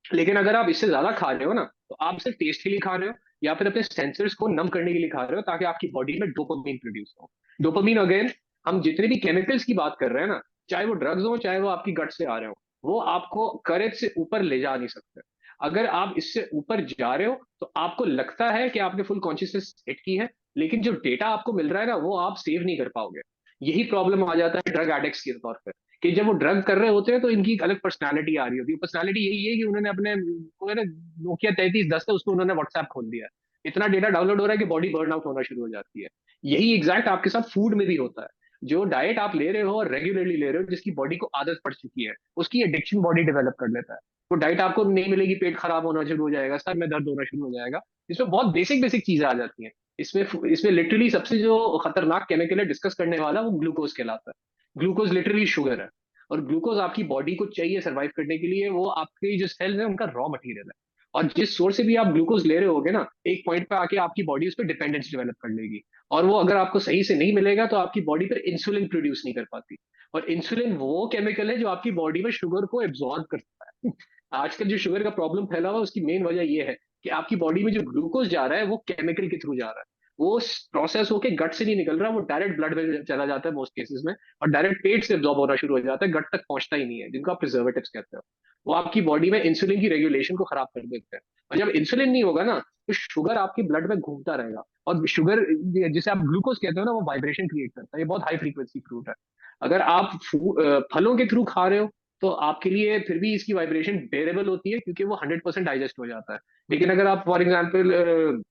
लेकिन अगर आप इससे ज्यादा खा रहे हो ना, तो आप सिर्फ टेस्ट के लिए खा रहे हो, या फिर अपने सेंसर्स को नम करने के लिए खा रहे हो, ताकि आपकी बॉडी में डोपामीन प्रोड्यूस हो। डोपामीन अगेन, हम जितने भी केमिकल्स की बात कर रहे हैं ना, चाहे वो ड्रग्स हो, चाहे वो आपकी गट से आ रहे हो, वो आपको करेज से ऊपर ले जा नहीं सकते। अगर आप इससे ऊपर जा रहे हो, तो आपको लगता है कि आपने फुल कॉन्शियसनेस हिट की है, लेकिन जो डेटा आपको मिल रहा है ना, वो आप सेव नहीं कर पाओगे। यही प्रॉब्लम आ जाता है ड्रग एडिक्ट्स के तौर पर, कि जब वो ड्रग कर रहे होते हैं, तो इनकी एक अलग पर्सनालिटी आ रही होती है। पर्सनालिटी यही है कि उन्होंने अपने, वो है ना, नोकिया 3310 है, उसको उन्होंने व्हाट्सएप खोल दिया है। इतना डेटा डाउनलोड हो रहा है कि बॉडी बर्न आउट होना शुरू हो जाती है। यही एग्जैक्ट आपके साथ फूड में भी होता है। जो डाइट आप ले रहे हो और रेगुलरली ले रहे हो, जिसकी बॉडी को आदत पड़ चुकी है, उसकी एडिक्शन बॉडी डेवलप कर लेता है। वो डाइट आपको नहीं मिलेगी, पेट खराब होना शुरू हो जाएगा, सर में दर्द होना शुरू हो जाएगा। इसमें बहुत बेसिक बेसिक चीजें आ जाती हैं। इसमें इसमें लिटरली सबसे जो खतरनाक केमिकल है डिस्कस करने वाला, वो ग्लूकोज कहलाता है। ग्लूकोज लिटरली शुगर है, और ग्लूकोज आपकी बॉडी को चाहिए सर्वाइव करने के लिए। वो आपके जो सेल्स है, उनका रॉ मटेरियल है। और जिस सोर्स से भी आप ग्लूकोज ले रहे होगे ना, एक पॉइंट पे आके आपकी बॉडी उस पर डिपेंडेंस डेवलप कर लेगी। और वो अगर आपको सही से नहीं मिलेगा, तो आपकी बॉडी पर इंसुलिन प्रोड्यूस नहीं कर पाती। और इंसुलिन वो केमिकल है जो आपकी बॉडी में शुगर को एब्जॉर्ब करता है। आजकल जो शुगर का प्रॉब्लम फैला हुआ है, उसकी मेन वजह यह है कि आपकी बॉडी में जो ग्लूकोज जा रहा है, वो केमिकल के थ्रू जा रहा है। वो प्रोसेस होके गट से नहीं निकल रहा, वो डायरेक्ट ब्लड में चला जाता है मोस्ट केसेस में, और डायरेक्ट पेट से एब्जॉर्ब होना शुरू हो जाता है, गट तक पहुंचता ही नहीं है, जिनको आप प्रिजर्वेटिव्स कहते हो। वो आपकी बॉडी में इंसुलिन की रेगुलेशन को खराब कर देते हैं, और जब इंसुलिन नहीं होगा ना, तो शुगर आपकी ब्लड में घूमता रहेगा, और शुगर जिसे आप ग्लूकोज कहते हो ना, वो वाइब्रेशन क्रिएट करता है, ये बहुत हाई फ्रीक्वेंसी फ्रूट है। अगर आप फलों के थ्रू खा रहे हो, तो आपके लिए फिर भी इसकी वाइब्रेशन बेरेबल होती है, क्योंकि वो 100% डाइजेस्ट हो जाता है। लेकिन अगर आप फॉर एग्जाम्पल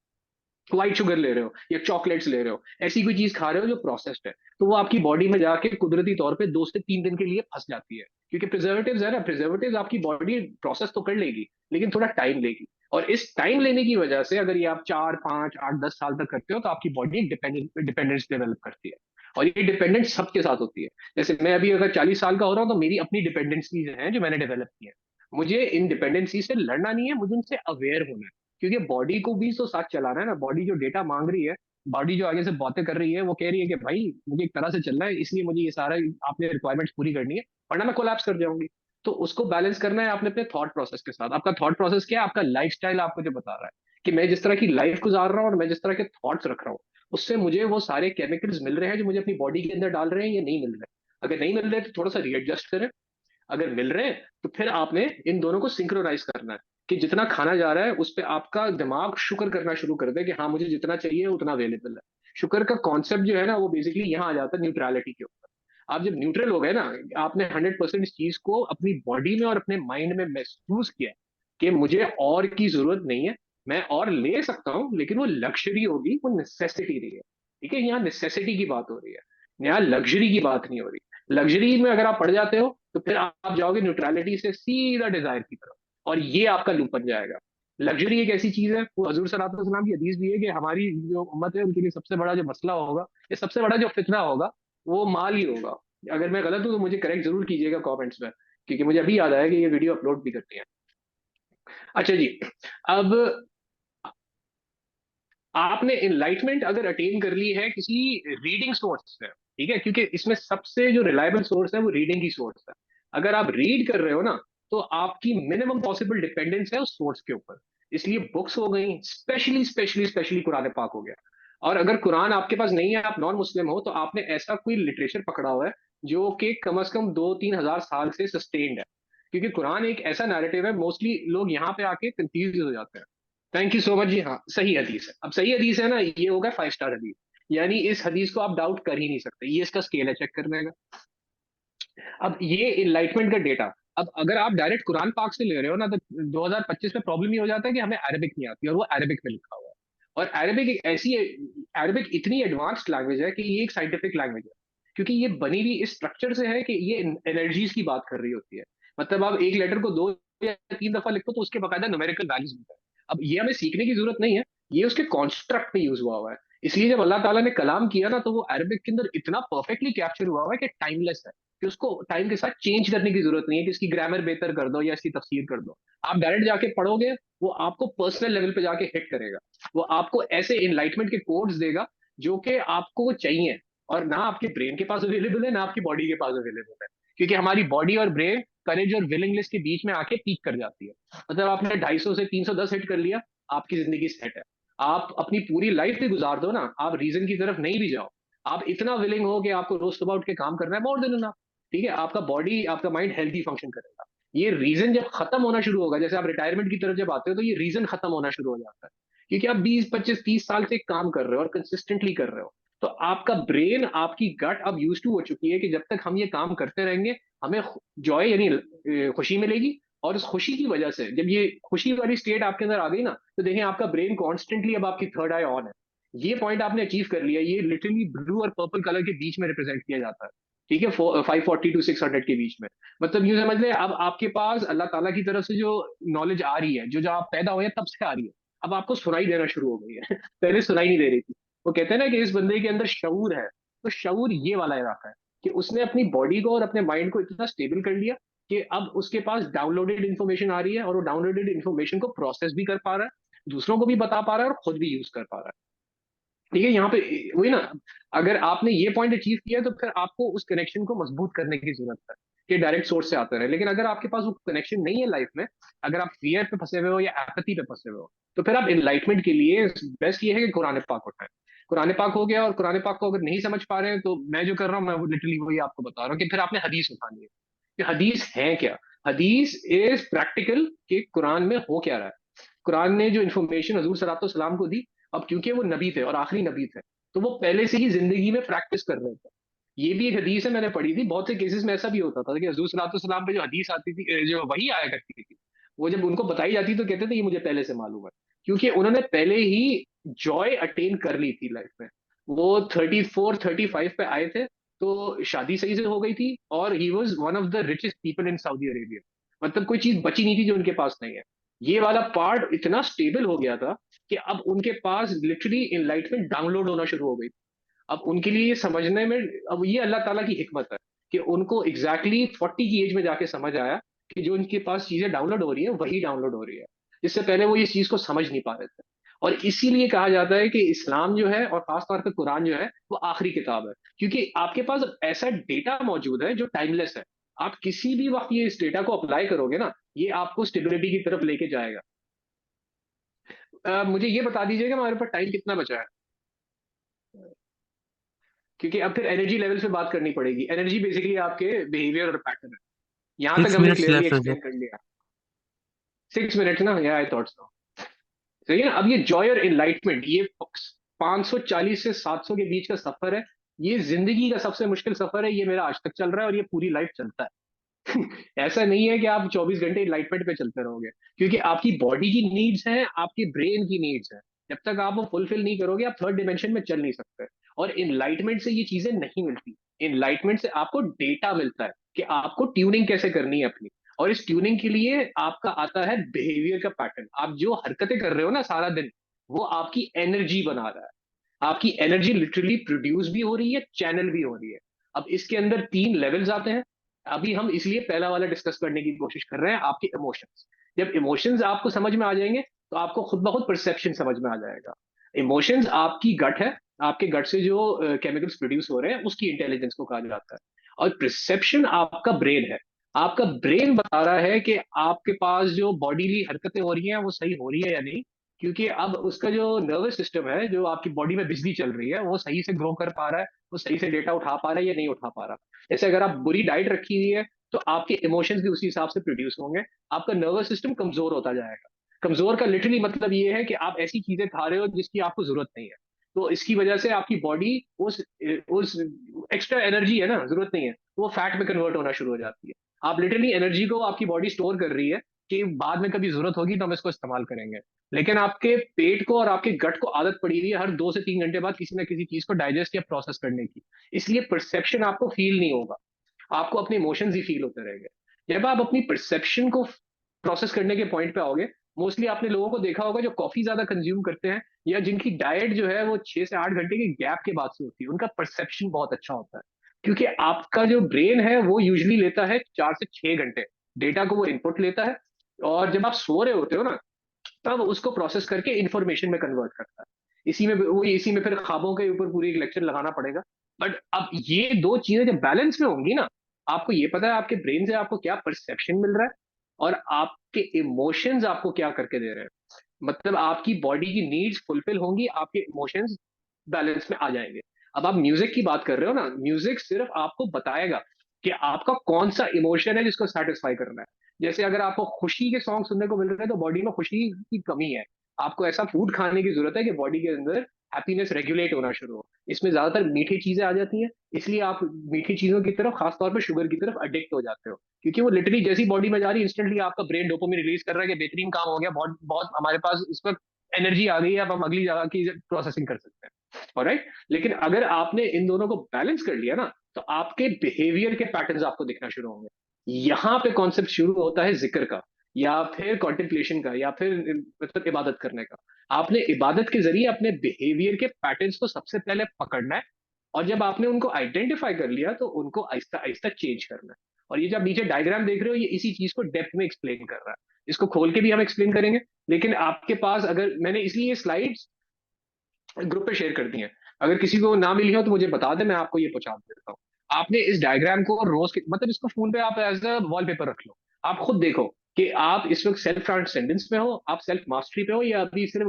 व्हाइट शुगर ले रहे हो या चॉकलेट्स ले रहे हो, ऐसी कोई चीज खा रहे हो जो प्रोसेस्ड है, तो वो आपकी बॉडी में जाके कुदरती तौर पे 2 से 3 दिन के लिए फंस जाती है, क्योंकि प्रिजर्वेटिव्स है ना, प्रिजर्वेटिव्स आपकी बॉडी प्रोसेस तो कर लेगी, लेकिन थोड़ा टाइम लेगी। और इस टाइम लेने की वजह से अगर ये आप 4 5 8 10 साल तक करते हो, तो आपकी बॉडी डिपेंडेंस डेवलप करती है। और ये डिपेंडेंस सबके साथ होती है। जैसे मैं अभी अगर 40 साल का हो रहा हूँ, तो मेरी अपनी डिपेंडेंसीज हैं जो मैंने डेवलप की है। मुझे इन डिपेंडेंसी से लड़ना नहीं है, मुझे उनसे अवेयर होना है, क्योंकि बॉडी को भी तो साथ चलाना है ना। बॉडी जो डेटा मांग रही है, बॉडी जो आगे से बातें कर रही है, वो कह रही है कि भाई मुझे एक तरह से चलना है, इसलिए मुझे ये सारा आपने रिक्वायरमेंट्स पूरी करनी है, वरना मैं कोलैप्स कर जाऊंगी। तो उसको बैलेंस करना है आपने अपने थॉट प्रोसेस के साथ। आपका थॉट प्रोसेस क्या है? आपका लाइफ स्टाइल आपको जो बता रहा है कि मैं जिस तरह की लाइफ गुजार रहा हूँ और मैं जिस तरह के थॉट्स रख रहा हूँ, उससे मुझे वो सारे केमिकल्स मिल रहे हैं जो मुझे अपनी बॉडी के अंदर डाल रहे हैं या नहीं मिल रहे। अगर नहीं मिल रहे तो थोड़ा सा रीएडजस्ट करें, अगर मिल रहे हैं तो फिर आपने इन दोनों को सिंक्रोनाइज करना है, कि जितना खाना जा रहा है उस पर आपका दिमाग शुक्र करना शुरू कर दे कि हाँ, मुझे जितना चाहिए उतना अवेलेबल है। शुक्र का कॉन्सेप्ट जो है ना, वो बेसिकली यहाँ आ जाता है न्यूट्रलिटी के ऊपर। आप जब न्यूट्रल हो गए ना, आपने 100% इस चीज को अपनी बॉडी में और अपने माइंड में महसूस किया कि मुझे और की जरूरत नहीं है, मैं और ले सकता हूँ, लेकिन वो लग्जरी होगी, वो नेसेसिटी नहीं है। ठीक है, यहाँ नेसेसिटी की बात हो रही है, यहाँ लग्जरी की बात नहीं हो रही। लग्जरी में अगर आप पड़ जाते हो, तो फिर आप जाओगे न्यूट्रलिटी से सीधा डिजायर की तरफ, और ये आपका लूप बन जाएगा। लग्जरी एक ऐसी चीज है, वो हजूर सल्लल्लाहु अलैहि वसल्लम की हदीस भी है कि हमारी जो उम्मत है उनके लिए सबसे बड़ा जो मसला होगा, या सबसे बड़ा जो फितना होगा, वो माल ही होगा। अगर मैं गलत हूं तो मुझे करेक्ट जरूर कीजिएगा कमेंट्स में, क्योंकि मुझे अभी याद आया कि ये वीडियो अपलोड भी करनी है। अच्छा जी, अब आपने इनलाइटमेंट अगर अटेन कर ली है किसी रीडिंग सोर्स से, ठीक है, क्योंकि इसमें सबसे जो रिलायबल सोर्स है वो रीडिंग की सोर्स है। अगर आप रीड कर रहे हो ना, तो आपकी मिनिमम पॉसिबल डिपेंडेंस है उस सोर्स के ऊपर। इसलिए बुक्स हो गई, स्पेशली स्पेशली स्पेशली कुरान पाक हो गया। और अगर कुरान आपके पास नहीं है, आप नॉन मुस्लिम हो, तो आपने ऐसा कोई लिटरेचर पकड़ा हुआ है जो कि कम से कम 2-3 हजार साल से सस्टेन्ड है। क्योंकि कुरान एक ऐसा नैरेटिव है, मोस्टली लोग यहाँ पे आके कंफ्यूज हो जाते हैं। थैंक यू सो मच जी। हाँ, सही हदीस है। अब सही हदीस है ना, ये होगा 5 स्टार हदीस, यानी इस हदीस को आप डाउट कर ही नहीं सकते, ये इसका स्केल है चेक करने का। अब ये इनलाइटमेंट का डेटा, अब अगर आप डायरेक्ट कुरान पाक से ले रहे हो ना, तो 2025 में प्रॉब्लम ये हो जाता है कि हमें अरबिक नहीं आती, और वो अरबिक में लिखा हुआ है। और अरबिक एक ऐसी, अरबिक इतनी एडवांस्ड लैंग्वेज है कि ये एक साइंटिफिक लैंग्वेज है, क्योंकि ये बनी हुई इस स्ट्रक्चर से है कि ये एनर्जीज की बात कर रही होती है। मतलब आप एक लेटर को 2 या 3 दफा लिखो तो उसके बकायदा न्यूमेरिकल वैल्यूज मिलता है। अब ये हमें सीखने की जरूरत नहीं है, ये उसके कॉन्स्ट्रक्ट में यूज हुआ हुआ है। इसलिए जब अल्लाह ताला ने कलाम किया ना, तो वो अरबिक के अंदर इतना परफेक्टली कैप्चर हुआ हुआ है कि टाइमलेस है, कि उसको टाइम के साथ चेंज करने की जरूरत नहीं है कि इसकी ग्रामर बेहतर कर दो या इसकी तफसीर कर दो। आप डायरेक्ट जाके पढ़ोगे, वो आपको पर्सनल लेवल पे जाके हिट करेगा। वो आपको ऐसे इनलाइटमेंट के कोड्स देगा जो कि आपको वो चाहिए, और ना आपके ब्रेन के पास अवेलेबल है, ना आपकी बॉडी के पास अवेलेबल है। क्योंकि हमारी बॉडी और ब्रेन करेज और विलिंगनेस के बीच में आके पीक कर जाती है। मतलब आपने 250 से 310 हिट कर लिया, आपकी जिंदगी सेट है। आप अपनी पूरी लाइफ भी गुजार दो ना, आप रीजन की तरफ नहीं भी जाओ, आप इतना विलिंग हो कि आपको रोज सुबह उठ के काम करना है, मोर देन इनफ। ठीक है, आपका बॉडी आपका माइंड हेल्थी फंक्शन करेगा। ये रीजन जब खत्म होना शुरू होगा, जैसे आप रिटायरमेंट की तरफ जब आते हो, तो ये रीजन खत्म होना शुरू हो जाता है। क्योंकि आप 20 25 30 साल से काम कर रहे हो और कंसिस्टेंटली कर रहे हो, तो आपका ब्रेन, आपकी गट अब यूज टू हो चुकी है कि जब तक हम ये काम करते रहेंगे, हमें जॉय यानी खुशी मिलेगी। और उस खुशी की वजह से जब ये खुशी वाली स्टेट आपके अंदर आ गई ना, तो देखें आपका ब्रेन कॉन्स्टेंटली अब आपकी थर्ड आई ऑन है। ये पॉइंट आपने अचीव कर लिया, ये लिटरली ब्लू और पर्पल कलर के बीच में रिप्रेजेंट किया जाता है। ठीक है, 540 to 600 के बीच में। मतलब यूं समझ ले, अब आपके पास अल्लाह ताला की तरफ से जो नॉलेज आ रही है, जो आप पैदा हुए तब से आ रही है, अब आपको सुनाई देना शुरू हो गई है। पहले सुनाई नहीं दे रही थी। वो कहते हैं ना कि इस बंदे के अंदर शऊर है, तो शऊर ये वाला इलाका है कि उसने अपनी बॉडी को और अपने माइंड को इतना स्टेबल कर लिया कि अब उसके पास डाउनलोडेड इन्फॉर्मेशन आ रही है, और वो डाउनलोडेड इन्फॉर्मेशन को प्रोसेस भी कर पा रहा है, दूसरों को भी बता पा रहा है, और खुद भी यूज कर पा रहा है। ठीक है, यहाँ पे वही ना, अगर आपने ये पॉइंट अचीव किया, तो फिर आपको उस कनेक्शन को मजबूत करने की जरूरत है कि डायरेक्ट सोर्स से आता रहे। लेकिन अगर आपके पास वो कनेक्शन नहीं है लाइफ में, अगर आप फियर पे फंसे हुए हो या एपैथी पे फंसे हुए हो, तो फिर आप एनलाइटमेंट के लिए बेस्ट ये है कि कुरान पाक उठाएं। कुरान पाक हो गया, और कुरान पाक को अगर नहीं समझ पा रहे हैं तो मैं जो कर रहा हूँ, मैं वो लिटरली वही आपको बता रहा हूँ कि फिर आपने हदीस उठानी है कि हदीस है क्या। हदीस इज प्रैक्टिकल कि कुरान में हो क्या रहा है। कुरान ने जो इन्फॉर्मेशन हजूर सल्लल्लाहु अलैहि वसल्लम को दी, अब क्योंकि वो नबी थे और आखिरी नबी थे, तो वो पहले से ही जिंदगी में प्रैक्टिस कर रहे थे। ये भी एक हदीस है, मैंने पढ़ी थी। बहुत से केसेस में ऐसा भी होता था कि हजूर सल्लल्लाहु अलैहि वसल्लम पे जो हदीस आती थी, जो वही आया करती थी, वो जब उनको बताई जाती तो कहते थे ये मुझे पहले से मालूम है, क्योंकि उन्होंने पहले ही जॉय अटेन कर ली थी लाइफ में। वो 34 35 पे आए थे, तो शादी सही से हो गई थी, और he was one of the richest people in Saudi Arabia. मतलब कोई चीज बची नहीं थी जो उनके पास नहीं है। ये वाला पार्ट इतना स्टेबल हो गया था कि अब उनके पास लिटरली इनलाइटमेंट डाउनलोड होना शुरू हो गई। अब उनके लिए ये समझने में, अब ये अल्लाह ताला की हिकमत है कि उनको एग्जैक्टली 40 की एज में जाके समझ आया कि जो उनके पास चीजें डाउनलोड हो रही है वही डाउनलोड हो रही है। इससे पहले वो इस चीज को समझ नहीं पा रहे थे। और इसीलिए कहा जाता है कि इस्लाम जो है, और खासतौर पर कुरान जो है, वो आखिरी किताब है, क्योंकि आपके पास ऐसा डेटा मौजूद है जो टाइमलेस है। आप किसी भी वक्त ये इस डेटा को अप्लाई करोगे ना, ये आपको स्टेबिलिटी की तरफ लेके जाएगा। मुझे ये बता दीजिएगा हमारे पास टाइम कितना बचा है, क्योंकि अब फिर एनर्जी लेवल्स पे बात करनी पड़ेगी। एनर्जी बेसिकली आपके बिहेवियर और पैटर्न है। यहां तक सिक्स हमने मिनट्स क्लियरली लेफ्ट है। एक्सप्लेन कर लिया। 6 मिनट ना, या आई थॉट सो। सही है ना। अब ये जॉय और एनलाइटमेंट, ये 540 से 700 के बीच का सफर है। ये जिंदगी का सबसे मुश्किल सफर है। ये मेरा आज तक चल रहा है और ये पूरी लाइफ चलता है। ऐसा नहीं है कि आप 24 घंटे इनलाइटमेंट पे चलते रहोगे, क्योंकि आपकी बॉडी की नीड्स हैं, आपके ब्रेन की नीड्स हैं। जब तक आप वो फुलफिल नहीं करोगे, आप थर्ड डिमेंशन में चल नहीं सकते। और इनलाइटमेंट से ये चीजें नहीं मिलती। इनलाइटमेंट से आपको डेटा मिलता है कि आपको ट्यूनिंग कैसे करनी है अपनी। और इस ट्यूनिंग के लिए आपका आता है बिहेवियर का पैटर्न। आप जो हरकतें कर रहे हो ना सारा दिन, वो आपकी एनर्जी बना रहा है। आपकी एनर्जी लिटरली प्रोड्यूस भी हो रही है, चैनल भी हो रही है। अब इसके अंदर 3 लेवल्स आते हैं। अभी हम इसलिए पहला वाला डिस्कस करने की कोशिश कर रहे हैं, आपके इमोशंस। जब इमोशंस आपको समझ में आ जाएंगे, तो आपको खुद ब खुद परसेप्शन समझ में आ जाएगा। इमोशंस आपकी गट है। आपके गट से जो केमिकल्स प्रोड्यूस हो रहे हैं, उसकी इंटेलिजेंस को कहा जाता है। और परसेप्शन आपका ब्रेन है। आपका ब्रेन बता रहा है कि आपके पास जो बॉडीली हरकतें हो रही हैं वो सही हो रही है या नहीं, क्योंकि अब उसका जो नर्वस सिस्टम है, जो आपकी बॉडी में बिजली चल रही है, वो सही से ग्रो कर पा रहा है, वो सही से डेटा उठा पा रहा है या नहीं उठा पा रहा। जैसे अगर आप बुरी डाइट रखी हुई है, तो आपके इमोशंस भी उसी हिसाब से प्रोड्यूस होंगे। आपका नर्वस सिस्टम कमजोर होता जाएगा। कमजोर का लिटरली मतलब ये है कि आप ऐसी चीजें खा रहे हो जिसकी आपको जरूरत नहीं है। तो इसकी वजह से आपकी बॉडी उस एक्स्ट्रा एनर्जी है ना, जरूरत नहीं है, वो फैट में कन्वर्ट होना शुरू हो जाती है। आप लिटरली एनर्जी को आपकी बॉडी स्टोर कर रही है कि बाद में कभी जरूरत होगी तो हम इसको इस्तेमाल करेंगे। लेकिन आपके पेट को और आपके गट को आदत पड़ी हुई है हर 2 से 3 घंटे बाद किसी ना किसी चीज को डाइजेस्ट या प्रोसेस करने की। इसलिए परसेप्शन आपको फील नहीं होगा। आपको अपने इमोशंस ही फील होते रहेंगे। जब आप अपनी परसेप्शन को प्रोसेस करने के पॉइंट पे आओगे, मोस्टली आपने लोगों को देखा होगा जो कॉफी ज्यादा कंज्यूम करते हैं, या जिनकी डाइट जो है वो 6 से 8 घंटे के गैप के बाद से होती है, उनका परसेप्शन बहुत अच्छा होता है। क्योंकि आपका जो ब्रेन है वो यूजली लेता है 4 से 6 घंटे डेटा को वो इनपुट लेता है। और जब आप सो रहे होते हो ना, तब उसको प्रोसेस करके इंफॉर्मेशन में कन्वर्ट करता है। इसी में फिर ख्वाबों के ऊपर पूरी एक लेक्चर लगाना पड़ेगा। बट अब ये दो चीजें जब बैलेंस में होंगी ना, आपको ये पता है आपके ब्रेन से आपको क्या परसेप्शन मिल रहा है, और आपके इमोशंस आपको क्या करके दे रहे हैं। मतलब आपकी बॉडी की नीड्स फुलफिल होंगी, आपके इमोशंस बैलेंस में आ जाएंगे। अब आप म्यूजिक की बात कर रहे हो ना, म्यूजिक सिर्फ आपको बताएगा कि आपका कौन सा इमोशन है जिसको सेटिस्फाई करना है। जैसे अगर आपको खुशी के सॉन्ग सुनने को मिल रहे हैं, तो बॉडी में खुशी की कमी है। आपको ऐसा फूड खाने की जरूरत है कि बॉडी के अंदर हैप्पीनेस रेगुलेट होना शुरू हो। इसमें ज्यादातर मीठी चीजें आ जाती हैं, इसलिए आप मीठी चीजों की तरफ, खासतौर पर शुगर की तरफ अडिक्ट हो जाते हो। क्योंकि वो लिटरली जैसी बॉडी में जा रही है, इंस्टेंटली आपका ब्रेन डोपामिन रिलीज कर रहा है कि बेहतरीन काम हो गया, बहुत बहुत हमारे पास इस वक्त एनर्जी आ गई है, अब हम अगली जगह की प्रोसेसिंग कर सकते हैं। ऑलराइट। लेकिन अगर आपने इन दोनों को बैलेंस कर लिया ना, तो आपके बिहेवियर के पैटर्न्स आपको दिखना शुरू होंगे। यहाँ पे कॉन्सेप्ट शुरू होता है जिक्र का, या फिर कॉन्टेम्पलेशन का, या फिर मतलब इबादत करने का। आपने इबादत के जरिए अपने बिहेवियर के पैटर्न्स को सबसे पहले पकड़ना है। और जब आपने उनको आइडेंटिफाई कर लिया, तो उनको आहिस्ता आहिस्ता चेंज करना है। और ये जब नीचे डायग्राम देख रहे हो, ये इसी चीज को डेप्थ में एक्सप्लेन कर रहा है। इसको खोल के भी हम एक्सप्लेन करेंगे। लेकिन आपके पास, अगर मैंने इसलिए स्लाइड्स ग्रुप पे शेयर कर दी हैं, अगर किसी को ना मिली हो तो मुझे बता दे, मैं आपको ये पहुंचा देता हूँ। आपने इस डायग्राम को रोज के, मतलब इसको फोन पे आप एज अ वॉलपेपर रख लो। आप खुद देखो कि आप इस वक्त सेल्फ ट्रांसेंडेंस में हो, आप सेल्फ मास्टरी पे हो, या अभी सिर्फ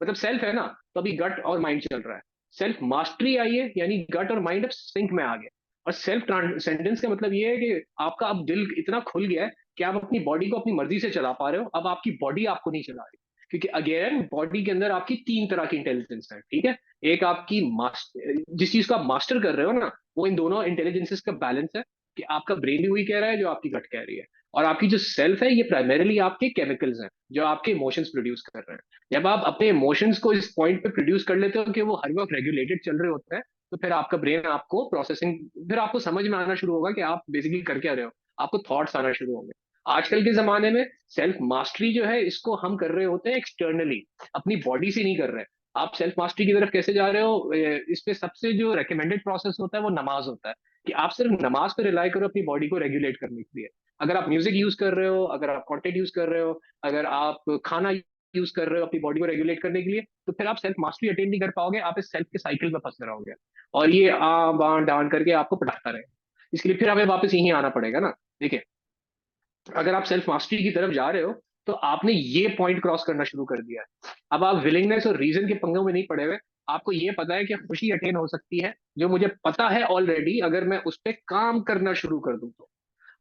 मतलब सेल्फ है ना, तो अभी गट और माइंड चल रहा है। सेल्फ मास्टरी आई है, यानी गट और माइंड अब सिंक में आ गए। और सेल्फ ट्रांसेंडेंस का मतलब ये है कि आपका अब दिल इतना खुल गया है कि आप अपनी बॉडी को अपनी मर्जी से चला पा रहे हो, अब आपकी बॉडी आपको नहीं चला रही। क्योंकि अगेन बॉडी के अंदर आपकी तीन तरह की इंटेलिजेंस है, ठीक है। एक आपकी मास्टर, जिस चीज को आप मास्टर कर रहे हो ना, वो इन दोनों इंटेलिजेंसेस का बैलेंस है, कि आपका ब्रेन भी वही कह रहा है जो आपकी गट कह रही है। और आपकी जो सेल्फ है, ये प्राइमरीली आपके केमिकल्स हैं जो आपके इमोशंस प्रोड्यूस कर रहे हैं। जब आप अपने इमोशंस को इस पॉइंट पे प्रोड्यूस कर लेते हो कि वो हर वक्त रेगुलेटेड चल रहे होते हैं, तो फिर आपका ब्रेन आपको प्रोसेसिंग, फिर आपको समझ में आना शुरू होगा कि आप बेसिकली कर क्या रहे हो। आपको थॉट्स आना शुरू होंगे। आजकल के जमाने में सेल्फ मास्टरी जो है, इसको हम कर रहे होते हैं एक्सटर्नली, अपनी बॉडी से नहीं कर रहे। आप सेल्फ मास्टरी की तरफ कैसे जा रहे हो, इस पे सबसे जो रिकमेंडेड प्रोसेस होता है वो नमाज होता है। कि आप सिर्फ नमाज पे रिलाई करो अपनी बॉडी को रेगुलेट करने के लिए। अगर आप म्यूजिक यूज कर रहे हो, अगर आप कंटेंट यूज कर रहे हो, अगर आप खाना यूज कर रहे हो अपनी बॉडी को रेगुलेट करने के लिए, तो फिर आप सेल्फ मास्टरी अटेन नहीं कर पाओगे, आप इस सेल्फ के साइकिल में फंसे रहोगे। और ये आ बां डांड करके आपको पटाखा रहेगा। इसके लिए फिर हमें वापस यहीं आना पड़ेगा ना। देखिए, अगर आप सेल्फ मास्टरी की तरफ जा रहे हो, तो आपने ये पॉइंट क्रॉस करना शुरू कर दिया है। अब आप विलिंगनेस और रीजन के पंगों में नहीं पड़े हुए। आपको ये पता है कि खुशी अटेन हो सकती है, जो मुझे पता है ऑलरेडी, अगर मैं उस पर काम करना शुरू कर दूं तो।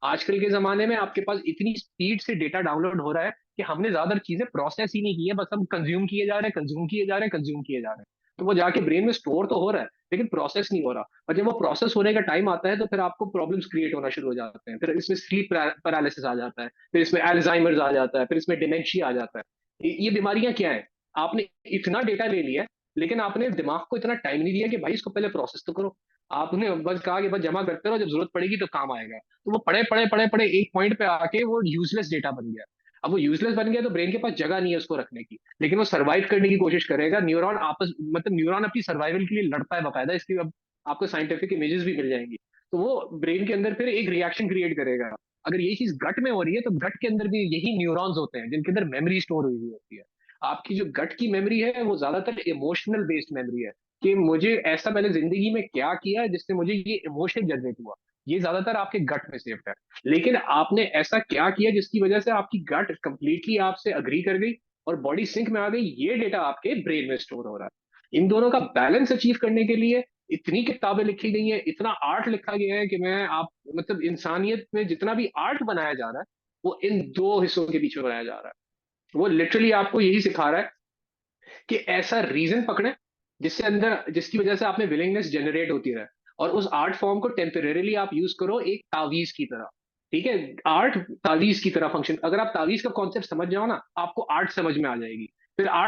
आजकल के जमाने में आपके पास इतनी स्पीड से डेटा डाउनलोड हो रहा है कि हमने ज्यादा चीजें प्रोसेस ही नहीं की है, बस हम कंज्यूम किए जा रहे हैं, कंज्यूम किए जा रहे हैं, कंज्यूम किए जा रहे हैं। तो वो जाके ब्रेन में स्टोर तो हो रहा है, लेकिन प्रोसेस नहीं हो रहा। और जब वो प्रोसेस होने का टाइम आता है, तो फिर आपको प्रॉब्लम्स क्रिएट होना शुरू हो जाते हैं। फिर इसमें स्लीप पैरालिसिस आ जाता है, फिर इसमें एल्जाइमर्स आ जाता है, फिर इसमें डिमेंशिया आ जाता है। ये बीमारियां क्या है? आपने इतना डेटा ले लिया है, लेकिन आपने दिमाग को इतना टाइम नहीं दिया कि भाई इसको पहले प्रोसेस तो करो। आपने बस कहा कि बस जमा करते रहो, जब जरूरत पड़ेगी तो काम आएगा। तो वो पढ़े पढ़े पढ़े पढ़े एक पॉइंट पे आके वो यूजलेस डेटा बन गया। अब वो यूजलेस बन गया तो ब्रेन के पास जगह नहीं है उसको रखने की, लेकिन वो सर्वाइव करने की कोशिश करेगा। न्यूरॉन आपस मतलब न्यूरॉन अपनी सर्वाइवल के लिए लड़ता है बकायदा, इसकी अब आपको साइंटिफिक इमेजेस भी मिल जाएंगी। तो वो ब्रेन के अंदर फिर एक रिएक्शन क्रिएट करेगा। अगर यही चीज गट में हो रही है, तो गट के अंदर भी यही न्यूरॉन्स होते हैं जिनके अंदर मेमोरी स्टोर हुई हुई होती है। आपकी जो गट की मेमोरी है, वो ज्यादातर इमोशनल बेस्ड मेमोरी है, कि मुझे ऐसा मैंने जिंदगी में क्या किया है जिससे मुझे ये इमोशन जनरेट हुआ। ये ज्यादातर आपके गट में सेव्ड है। लेकिन आपने ऐसा क्या किया जिसकी वजह से आपकी गट कंप्लीटली आपसे अग्री कर गई और बॉडी सिंक में आ गई, ये डेटा आपके ब्रेन में स्टोर हो रहा है। इन दोनों का बैलेंस अचीव करने के लिए इतनी किताबें लिखी गई हैं, इतना आर्ट लिखा गया है कि मैं आप मतलब इंसानियत में जितना भी आर्ट बनाया जा रहा है, वो इन दो हिस्सों के पीछे बनाया जा रहा है। वो लिटरली आपको यही सिखा रहा है कि ऐसा रीजन पकड़े जिससे अंदर, जिसकी वजह से आप में विलिंगनेस जनरेट होती रहे। और उस आर्ट फॉर्म को टेम्परेरीली आप यूज करो एक तावीज की तरह। ठीक है, आर्ट तावीज की तरह फंक्शन, अगर आप तावीज का कॉन्सेप्ट समझ जाओ ना, आपको आर्ट समझ में आ जाएगी। फिर आर्ट